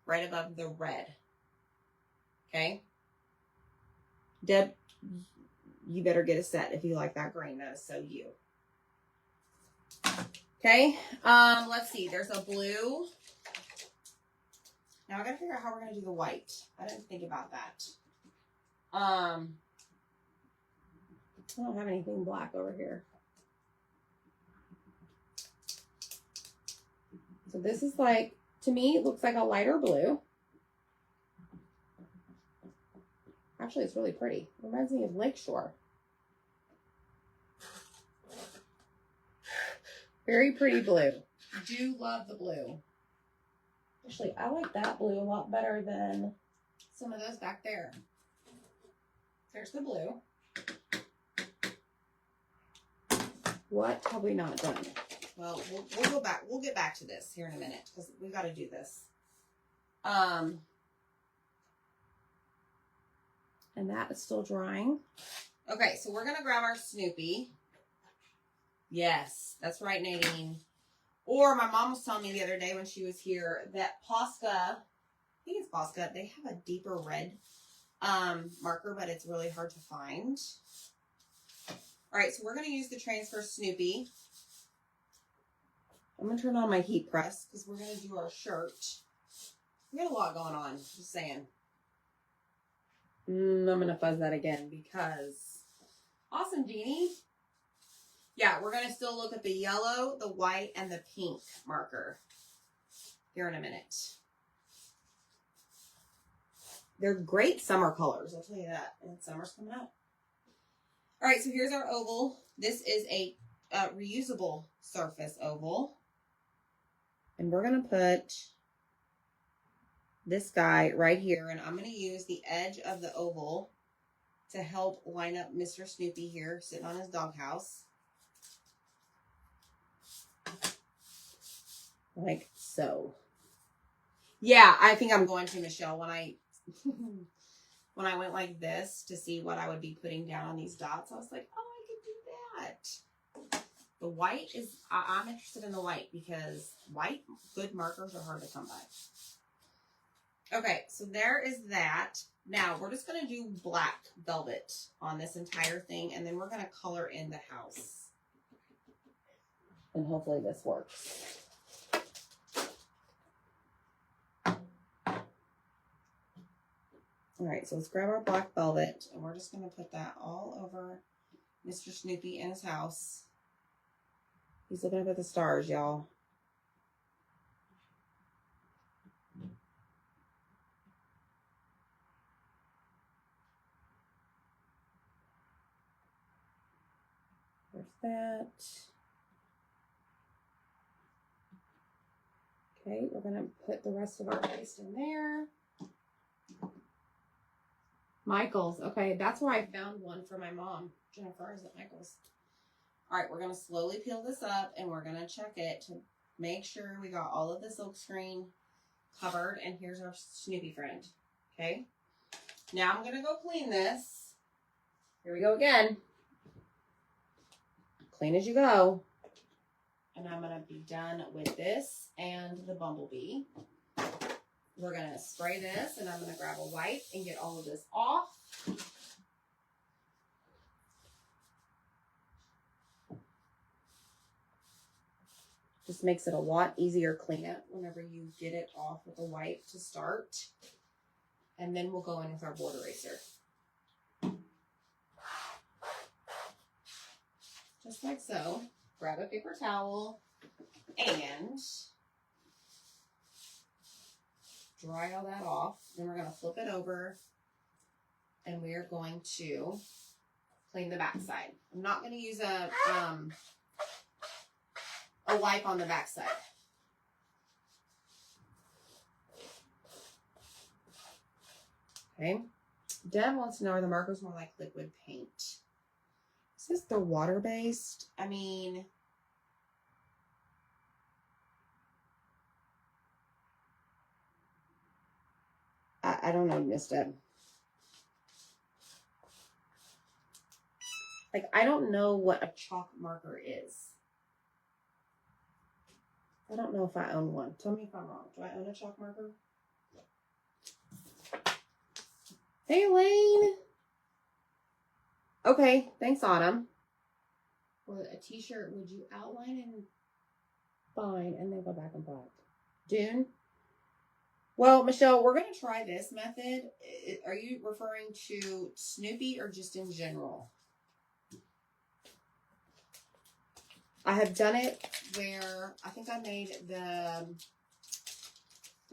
Right above the red. Okay? Deb, you better get a set if you like that green. That is so you. Okay, let's see. There's a blue. Now I gotta figure out how we're gonna do the white. I didn't think about that. I don't have anything black over here. So this is like, to me, it looks like a lighter blue. Actually, it's really pretty. It reminds me of Lakeshore. Very pretty blue. Do love the blue. Actually, I like that blue a lot better than some of those back there. There's the blue. What have we not done? Well, we'll go back. We'll get back to this here in a minute because we got to do this. And that is still drying. Okay, so we're going to grab our Snoopy. Yes, that's right, Nadine. Or my mom was telling me the other day when she was here that Posca, I think it's Posca, they have a deeper red marker, but it's really hard to find. All right, so we're going to use the Transfer Snoopy. I'm going to turn on my heat press because we're going to do our shirt. We got a lot going on, just saying. I'm going to fuzz that again because... Awesome, Jeannie. Yeah, we're going to still look at the yellow, the white, and the pink marker here in a minute. They're great summer colors, I'll tell you that. And summer's coming up. All right, so here's our oval. This is a reusable surface oval. And we're going to put this guy right here. And I'm going to use the edge of the oval to help line up Mr. Snoopy here, sitting on his doghouse. Like so. Yeah, I think I'm going to, Michelle, when I went like this to see what I would be putting down on these dots, I was like, oh, I could do that. The white is, I'm interested in the white because white, good markers are hard to come by. Okay, so there is that. Now, we're just going to do black velvet on this entire thing, and then we're going to color in the house. And hopefully this works. All right, so let's grab our black velvet, and we're just going to put that all over Mr. Snoopy and his house. He's looking up at the stars, y'all. There's that. Okay, we're going to put the rest of our paste in there. Michael's. Okay, that's where I found one for my mom. Jennifer is at Michael's. All right, we're going to slowly peel this up, and we're going to check it to make sure we got all of the silk screen covered. And here's our Snoopy friend. Okay, now I'm going to go clean this. Here we go again. Clean as you go. And I'm going to be done with this and the bumblebee. We're going to spray this, and I'm going to grab a wipe and get all of this off. Just makes it a lot easier cleanup whenever you get it off with a wipe to start. And then we'll go in with our board eraser. Just like so. Grab a paper towel and dry all that off. Then we're going to flip it over and we are going to clean the back side. I'm not going to use a wipe on the back side. Okay. Deb wants to know, are the markers more like liquid paint? Is this the water-based? I mean, I don't know, Miss Deb. Like, I don't know what a chalk marker is. I don't know if I own one. Tell me if I'm wrong. Do I own a chalk marker? Hey, Elaine. Okay, thanks, Autumn. For a t-shirt, would you outline and fine and then go back and black? Dune? Well, Michelle, we're going to try this method. Are you referring to Snoopy or just in general? I have done it where I think I made there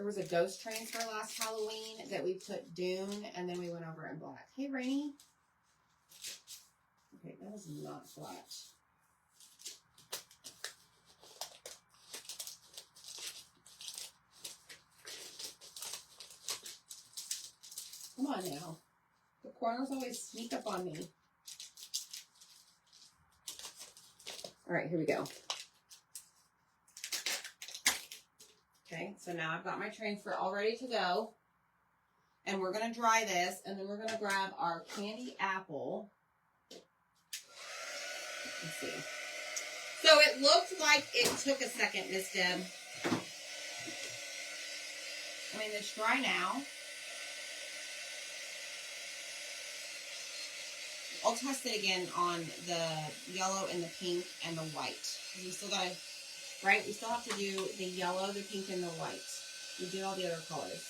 was a ghost transfer last Halloween that we put Dune and then we went over in black. Hey, Rainy. Okay, that is not flat. Come on now. The corners always sneak up on me. All right, here we go. Okay, so now I've got my transfer all ready to go. And we're going to dry this, and then we're going to grab our candy apple. Let's see. So it looked like it took a second, Miss Deb. I mean, it's dry now. I'll test it again on the yellow and the pink and the white. We still got to, right? We still have to do the yellow, the pink, and the white. We did all the other colors.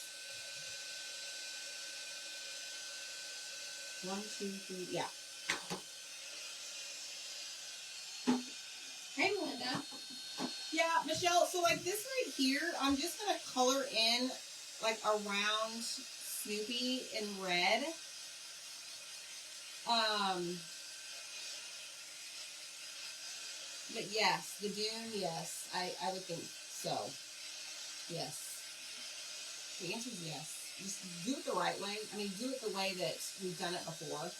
1, 2, 3, yeah. Hey, Melinda. Yeah, Michelle, so like this right here, I'm just going to color in like around Snoopy in red. But yes, the dune, yes, I would think so. Yes. The answer is yes. Just do it the right way. I mean, do it the way that we've done it before.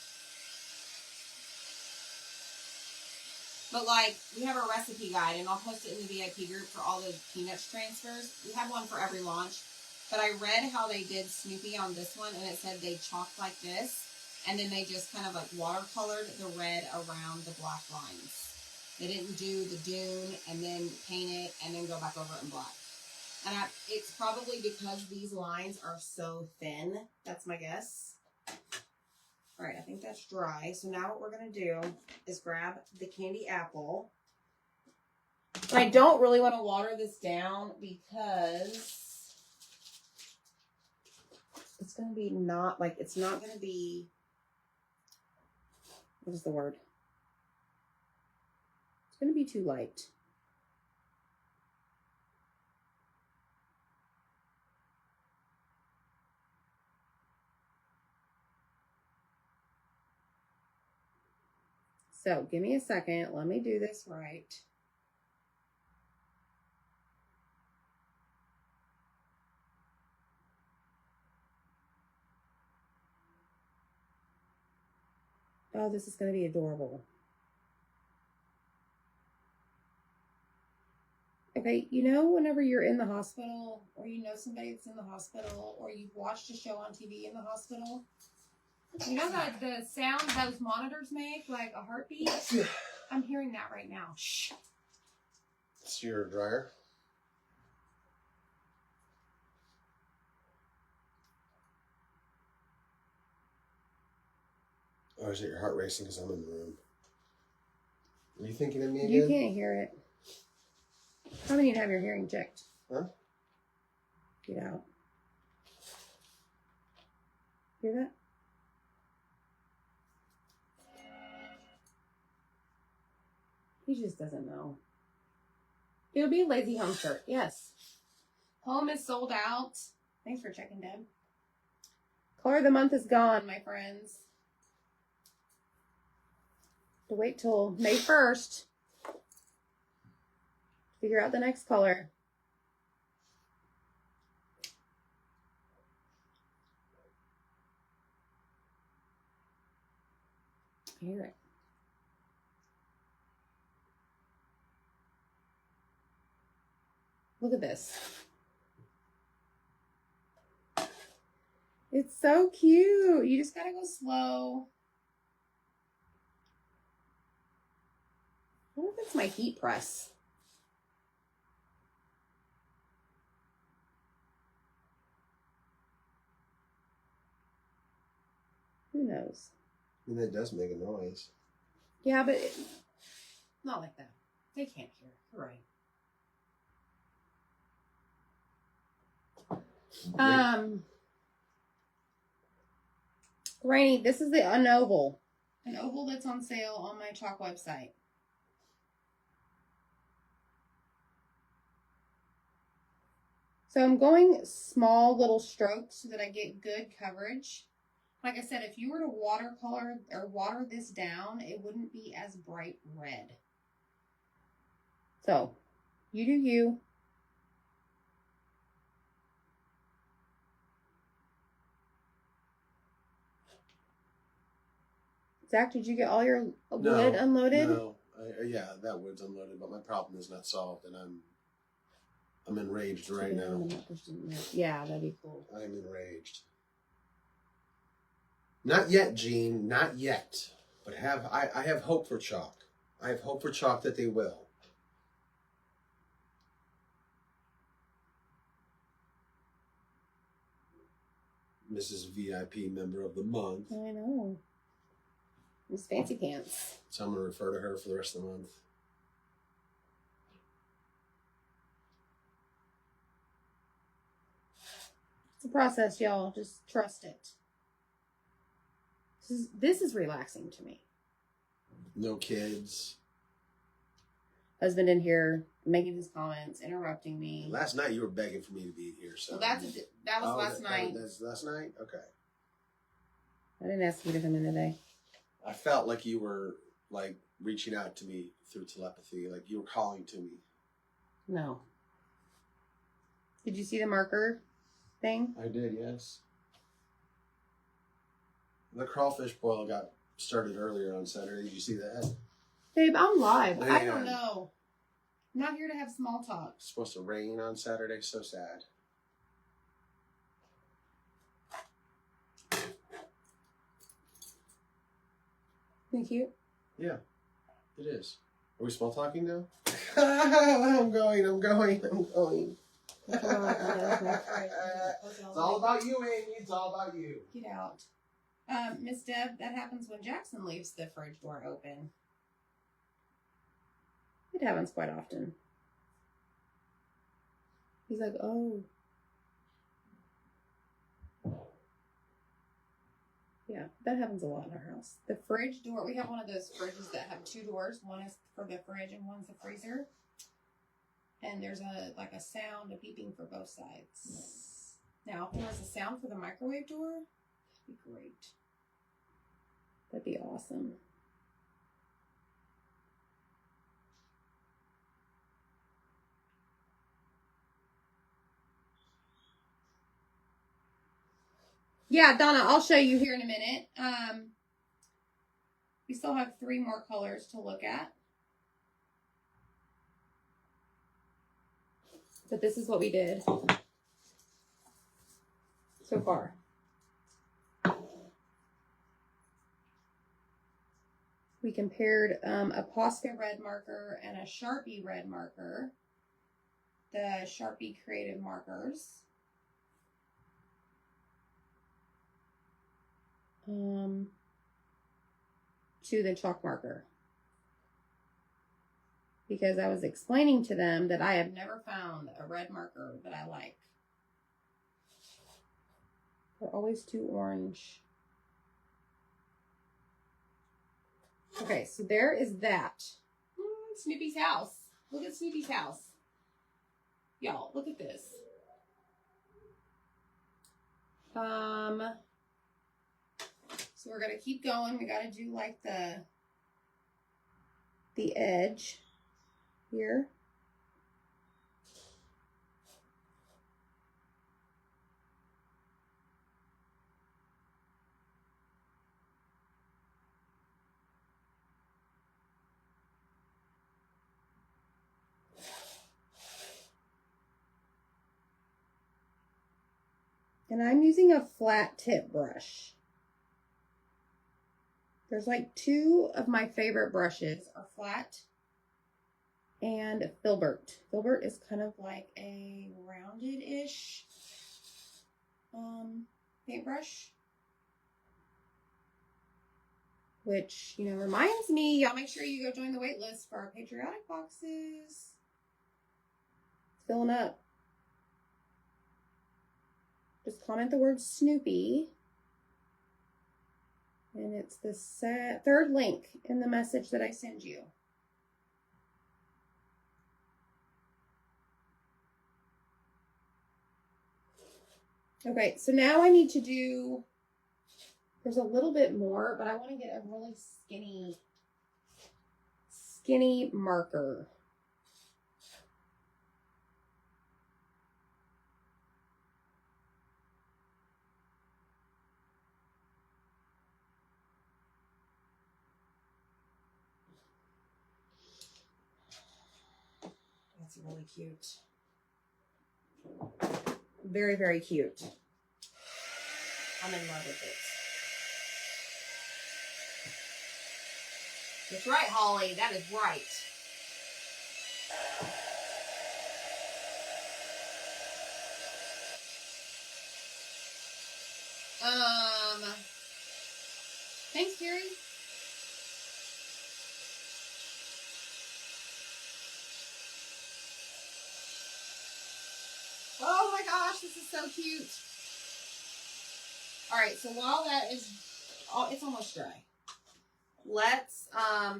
But like, we have a recipe guide, and I'll post it in the VIP group for all the Peanuts transfers. We have one for every launch. But I read how they did Snoopy on this one, and it said they chalked like this, and then they just kind of like watercolored the red around the black lines. They didn't do the dune and then paint it and then go back over it in black. And it's probably because these lines are so thin. That's my guess. All right, I think that's dry. So now what we're going to do is grab the candy apple. And I don't really want to water this down because it's going to be not, like, it's not going to be, what is the word? It's going to be too light. So give me a second. Let me do this right. Oh, this is going to be adorable. Okay, you know whenever you're in the hospital, or you know somebody that's in the hospital, or you've watched a show on TV in the hospital, you know that the sound those monitors make, like a heartbeat? I'm hearing that right now. Shh. It's your dryer. Or is it your heart racing because I'm in the room? Are you thinking of me again? You can't hear it. Probably need to have your hearing checked. Huh? Get out. Hear that? He just doesn't know. It'll be a lazy home shirt. Yes. Home is sold out. Thanks for checking, Deb. Color of the month is gone, my friends. To wait till May 1st. Figure out the next color. I hear it. Look at this. It's so cute. You just gotta go slow. I wonder if it's my heat press. Who knows? And that does make a noise. Yeah, but not like that. They can't hear. You're right. Rainy, this is an oval. An oval that's on sale on my chalk website. So I'm going small little strokes so that I get good coverage. Like I said, if you were to watercolor or water this down, it wouldn't be as bright red. So, you do you. Zach, did you get all your wood unloaded? No. Yeah, that wood's unloaded, but my problem is not solved, and I'm I'm enraged right now. Yeah, that'd be cool. I'm enraged. Not yet, Gene. Not yet. But I have hope for Chalk. I have hope for Chalk that they will. Mrs. VIP member of the month. I know. Miss Fancy Pants. So I'm going to refer to her for the rest of the month. It's a process, y'all. Just trust it. This is relaxing to me. No kids. Husband in here making his comments, interrupting me. Last night you were begging for me to be here. So well, that was last night. That's last night? Okay. I didn't ask you to come in today. I felt like you were like reaching out to me through telepathy, like you were calling to me. No. Did you see the marker thing? I did, yes. The crawfish boil got started earlier on Saturday. Did you see that? Babe, I'm live. Man. I don't know. I'm not here to have small talk. It's supposed to rain on Saturday. So sad. Thank you. Yeah, it is. Are we small talking now? I'm going. It's all about you, Amy. It's all about you. Get out. Miss Deb, that happens when Jackson leaves the fridge door open. It happens quite often. He's like, oh. Yeah, that happens a lot in our house. The fridge door, we have one of those fridges that have two doors. One is for the fridge and one's the freezer. And there's a sound, a beeping for both sides. Now, if there was a sound for the microwave door, that'd be great. That'd be awesome. Yeah, Donna, I'll show you here in a minute. We still have 3 more colors to look at. But this is what we did so far. We compared a Posca red marker and a Sharpie red marker. The Sharpie Creative markers. To the chalk marker. Because I was explaining to them that I have never found a red marker that I like. They're always too orange. Okay, so there is that. Snoopy's house. Look at Snoopy's house. Y'all, look at this. So we're going to keep going. We got to do like the edge here. And I'm using a flat tip brush. There's like 2 of my favorite brushes are flat and filbert. Filbert is kind of like a rounded-ish paintbrush. Which, you know, reminds me, y'all make sure you go join the wait list for our patriotic boxes. It's filling up. Just comment the word Snoopy. And it's the 3rd link in the message that I send you. Okay, so now I need to do, there's a little bit more, but I want to get a really skinny marker. That's really cute. Very, very cute. I'm in love with it. That's right, Holly. That is right. Thanks, Carrie. Oh my gosh, this is so cute. All right, so while that is, it's almost dry. Let's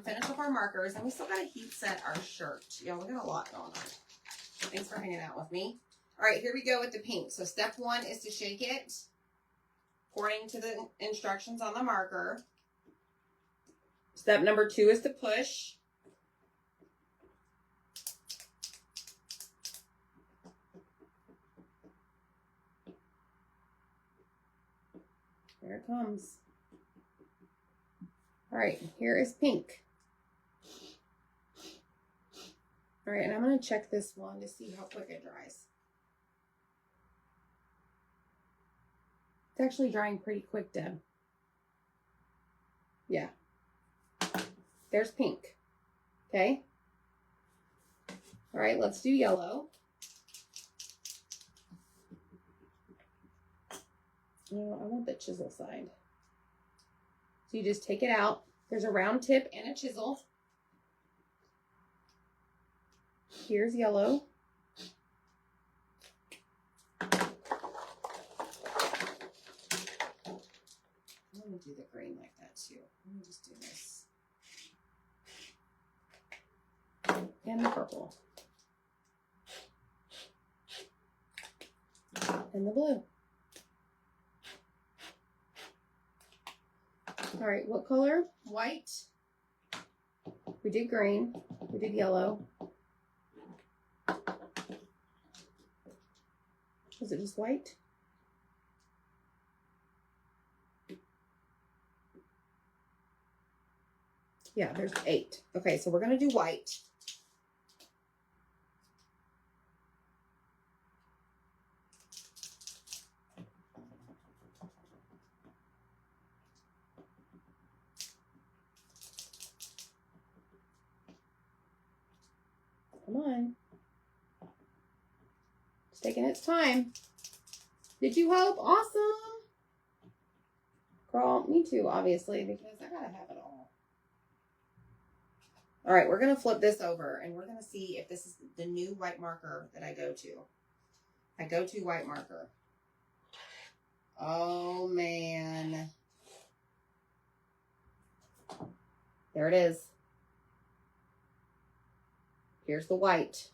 finish up our markers, and we still gotta heat set our shirt. Yeah, we got a lot going on. Thanks for hanging out with me. All right, here we go with the pink. So step 1 is to shake it according to the instructions on the marker. Step number 2 is to push. There it comes. All right, here is pink. All right, and I'm going to check this one to see how quick it dries. It's actually drying pretty quick, Deb. Yeah. There's pink. Okay. All right, let's do yellow. No, I want the chisel side. So you just take it out. There's a round tip and a chisel. Here's yellow. I'm going to do the green like that too. Let me just do this. And the purple. And the blue. All right, what color? White. We did green. We did yellow. Was it just white? Yeah, there's 8. Okay, so we're going to do white. Come on. It's taking its time. Did you hope? Awesome. Girl, me too, obviously, because I gotta have it all. All right, we're gonna flip this over and we're gonna see if this is the new white marker that I go to. I go to white marker. Oh man. There it is. Here's the white.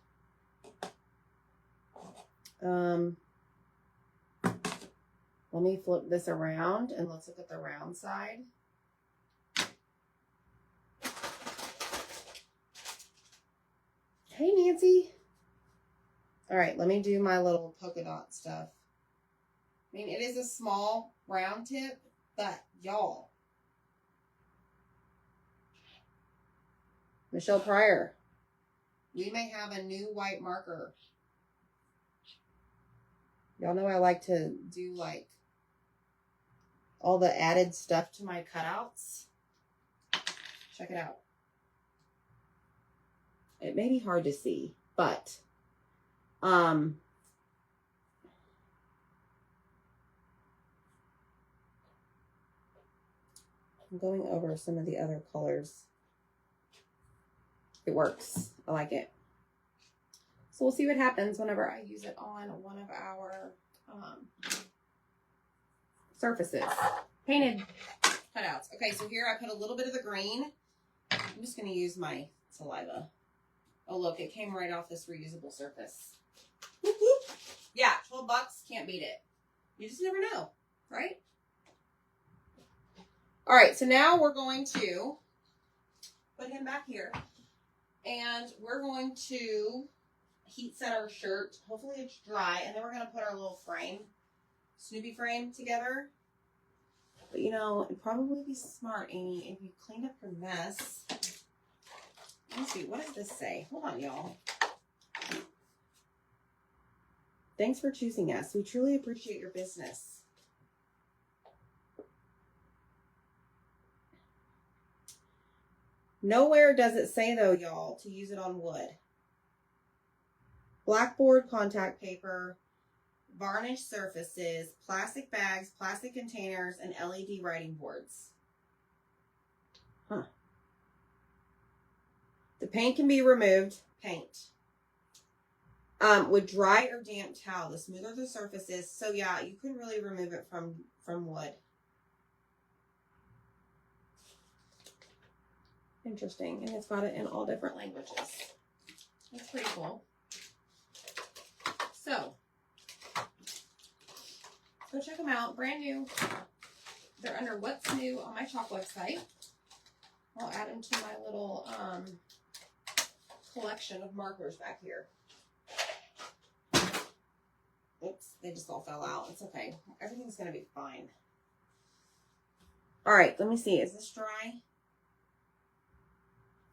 Let me flip this around and let's look at the round side. Hey, Nancy. All right, let me do my little polka dot stuff. I mean, it is a small round tip, but y'all. Michelle Pryor, we may have a new white marker. Y'all know I like to do like all the added stuff to my cutouts. Check it out. It may be hard to see, but I'm going over some of the other colors. It works. I like it. So we'll see what happens whenever I use it on one of our surfaces. Painted cutouts. Okay, so here I put a little bit of the green. I'm just going to use my saliva. Oh, look, it came right off this reusable surface. Whoop, whoop. Yeah, $12. Can't beat it. You just never know, right? All right, so now we're going to put him back here. And we're going to heat set our shirt. Hopefully it's dry. And then we're going to put our little frame, Snoopy frame together. But you know, it'd probably be smart, Amy, if you clean up your mess. Let me see, what does this say? Hold on, y'all. Thanks for choosing us. We truly appreciate your business. Nowhere does it say, though, y'all, to use it on wood. Blackboard contact paper, varnished surfaces, plastic bags, plastic containers, and LED writing boards. Huh. The paint can be removed. Paint. With dry or damp towel, the smoother the surface is. So yeah, you can really remove it from wood. Interesting. And it's got it in all different languages. That's pretty cool. So, go check them out. Brand new. They're under What's New on my Chalk website. I'll add them to my little collection of markers back here. Oops, they just all fell out. It's okay. Everything's going to be fine. All right, let me see. Is this dry?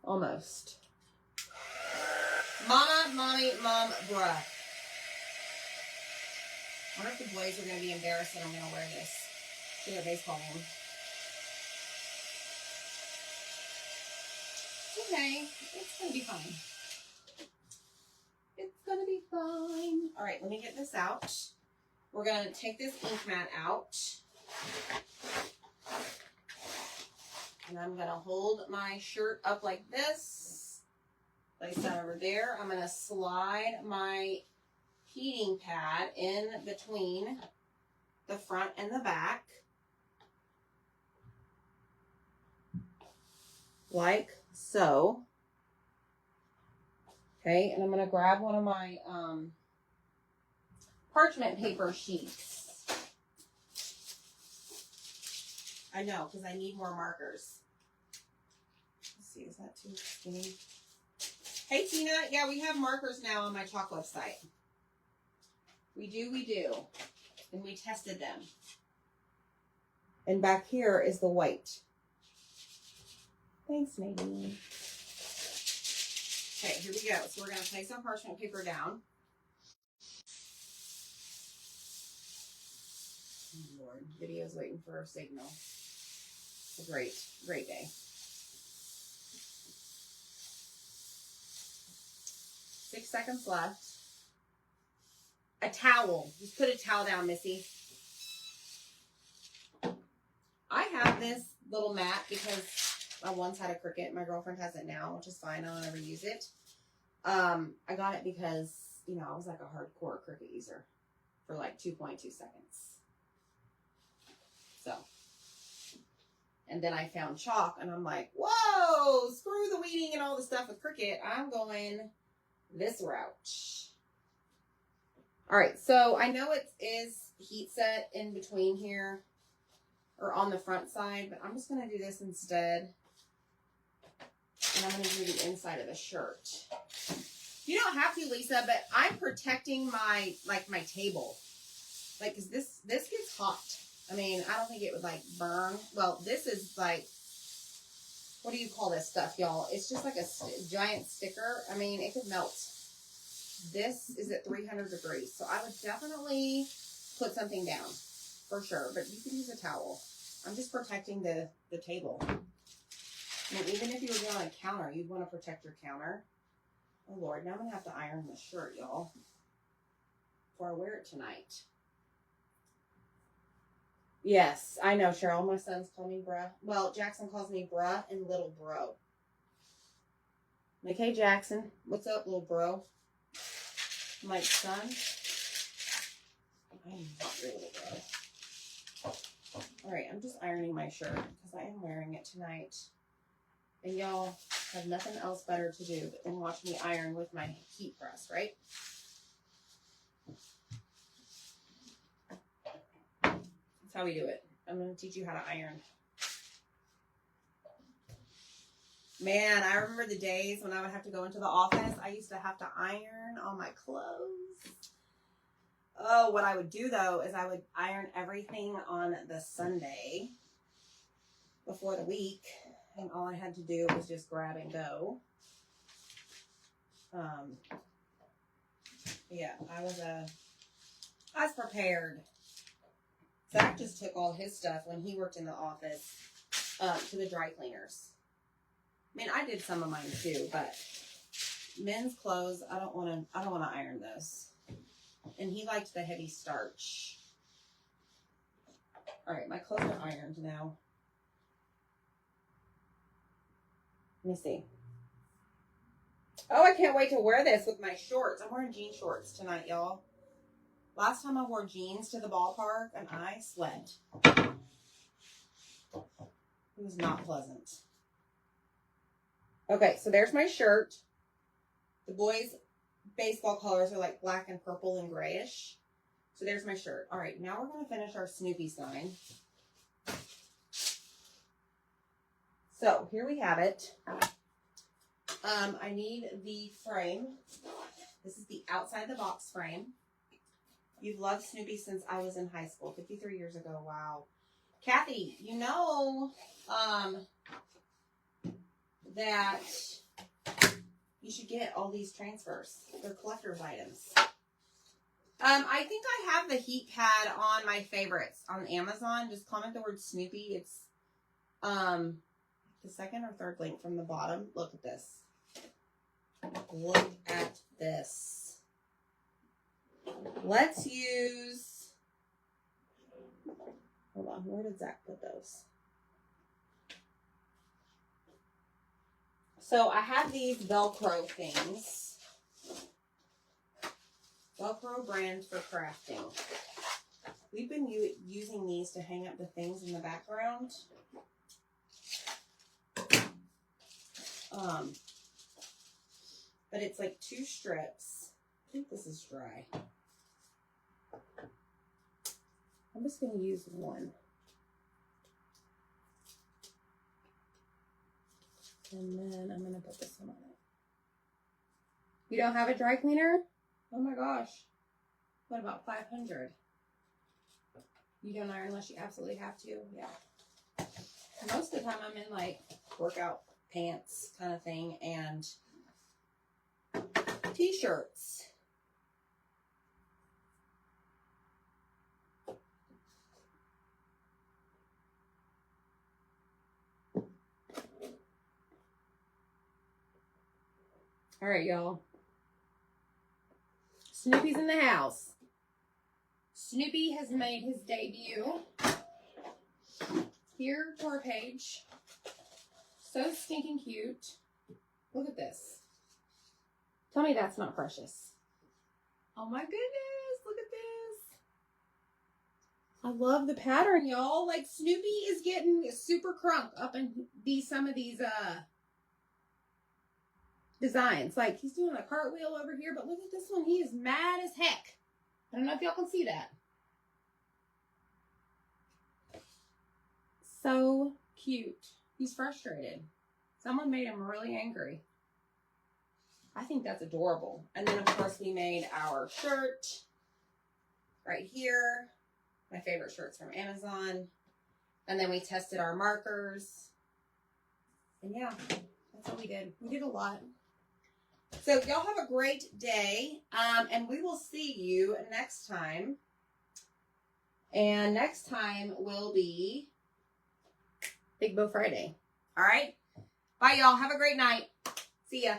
Almost. Mama, mommy, mom, bruh. I wonder if the boys are going to be embarrassed that I'm going to wear this to their baseball game. It's okay. It's going to be fine. It's going to be fine. All right, let me get this out. We're going to take this ink mat out. And I'm going to hold my shirt up like this. Place that over there. I'm going to slide my heating pad in between the front and the back. Like so. Okay, and I'm going to grab one of my parchment paper sheets. I know, because I need more markers. Let's see, is that too skinny? Hey, Tina. Yeah, we have markers now on my Chalk website. We do. And we tested them. And back here is the white. Thanks, Nadine. Okay, here we go. So we're going to place some parchment paper down. Oh, Lord. Video's waiting for a signal. It's a great day. 6 seconds left. A towel. Just put a towel down, Missy. I have this little mat because I once had a Cricut. My girlfriend has it now, which is fine. I don't ever use it. I got it because, you know, I was like a hardcore Cricut user for like 2.2 seconds. So, and then I found Chalk and I'm like, whoa, screw the weeding and all the stuff with Cricut. I'm going this route. All right, so I know it is heat set in between here or on the front side, but I'm just going to do this instead. And I'm going to do the inside of the shirt. You don't have to, Lisa, but I'm protecting my table. Like, cause this gets hot. I mean, I don't think it would like burn. Well, this is like, what do you call this stuff, y'all? It's just like a giant sticker. I mean, it could melt. This is at 300 degrees. So I would definitely put something down for sure, but you can use a towel. I'm just protecting the table. I mean, even if you were doing on a counter, you'd want to protect your counter. Oh, Lord. Now I'm going to have to iron this shirt, y'all, before I wear it tonight. Yes, I know, Cheryl. My sons call me bruh. Well, Jackson calls me bruh and little bro. Like, hey, Jackson. What's up, little bro? I'm like, son, I'm not your little bro. All right, I'm just ironing my shirt because I am wearing it tonight. And y'all have nothing else better to do than watch me iron with my heat press, right? That's how we do it. I'm going to teach you how to iron. Man, I remember the days when I would have to go into the office. I used to have to iron all my clothes. Oh, what I would do, though, is I would iron everything on the Sunday before the week. And all I had to do was just grab and go. Yeah, I was a I was prepared. Zach just took all his stuff when he worked in the office to the dry cleaners. I mean, I did some of mine too, but men's clothes, I don't want to iron those. And he liked the heavy starch. All right, my clothes are ironed now. Let me see. Oh, I can't wait to wear this with my shorts. I'm wearing jean shorts tonight, y'all. Last time I wore jeans to the ballpark and I slept. It was not pleasant. Okay, so there's my shirt. The boys' baseball colors are like black and purple and grayish. So there's my shirt. All right, now we're going to finish our Snoopy sign. So here we have it. I need the frame. This is the outside the box frame. You've loved Snoopy since I was in high school, 53 years ago. Wow. Kathy, you know that you should get all these transfers. They're collector's items. I think I have the heat pad on my favorites on Amazon. Just comment the word Snoopy. It's the second or third link from the bottom. Look at this. Look at this. Let's use, hold on, where did Zach put those? So I have these Velcro things. Velcro brand for crafting. We've been using these to hang up the things in the background. But it's like 2 strips. I think this is dry. I'm just going to use one. And then I'm going to put this one on it. You don't have a dry cleaner? Oh my gosh. What about 500? You don't iron unless you absolutely have to? Yeah. Most of the time I'm in like workout pants kind of thing and t-shirts. All right, y'all. Snoopy's in the house. Snoopy has made his debut. Here to our page. So stinking cute. Look at this. Tell me that's not precious. Oh my goodness, look at this. I love the pattern, y'all. Like Snoopy is getting super crunk up in some of these designs. Like he's doing a cartwheel over here, but look at this one. He is mad as heck. I don't know if y'all can see that. So cute. He's frustrated. Someone made him really angry. I think that's adorable. And then, of course, we made our shirt right here. My favorite shirts from Amazon. And then we tested our markers. And yeah, that's what we did. We did a lot. So y'all have a great day. And we will see you next time. And next time will be Big Bow Friday. All right? Bye, y'all. Have a great night. See ya.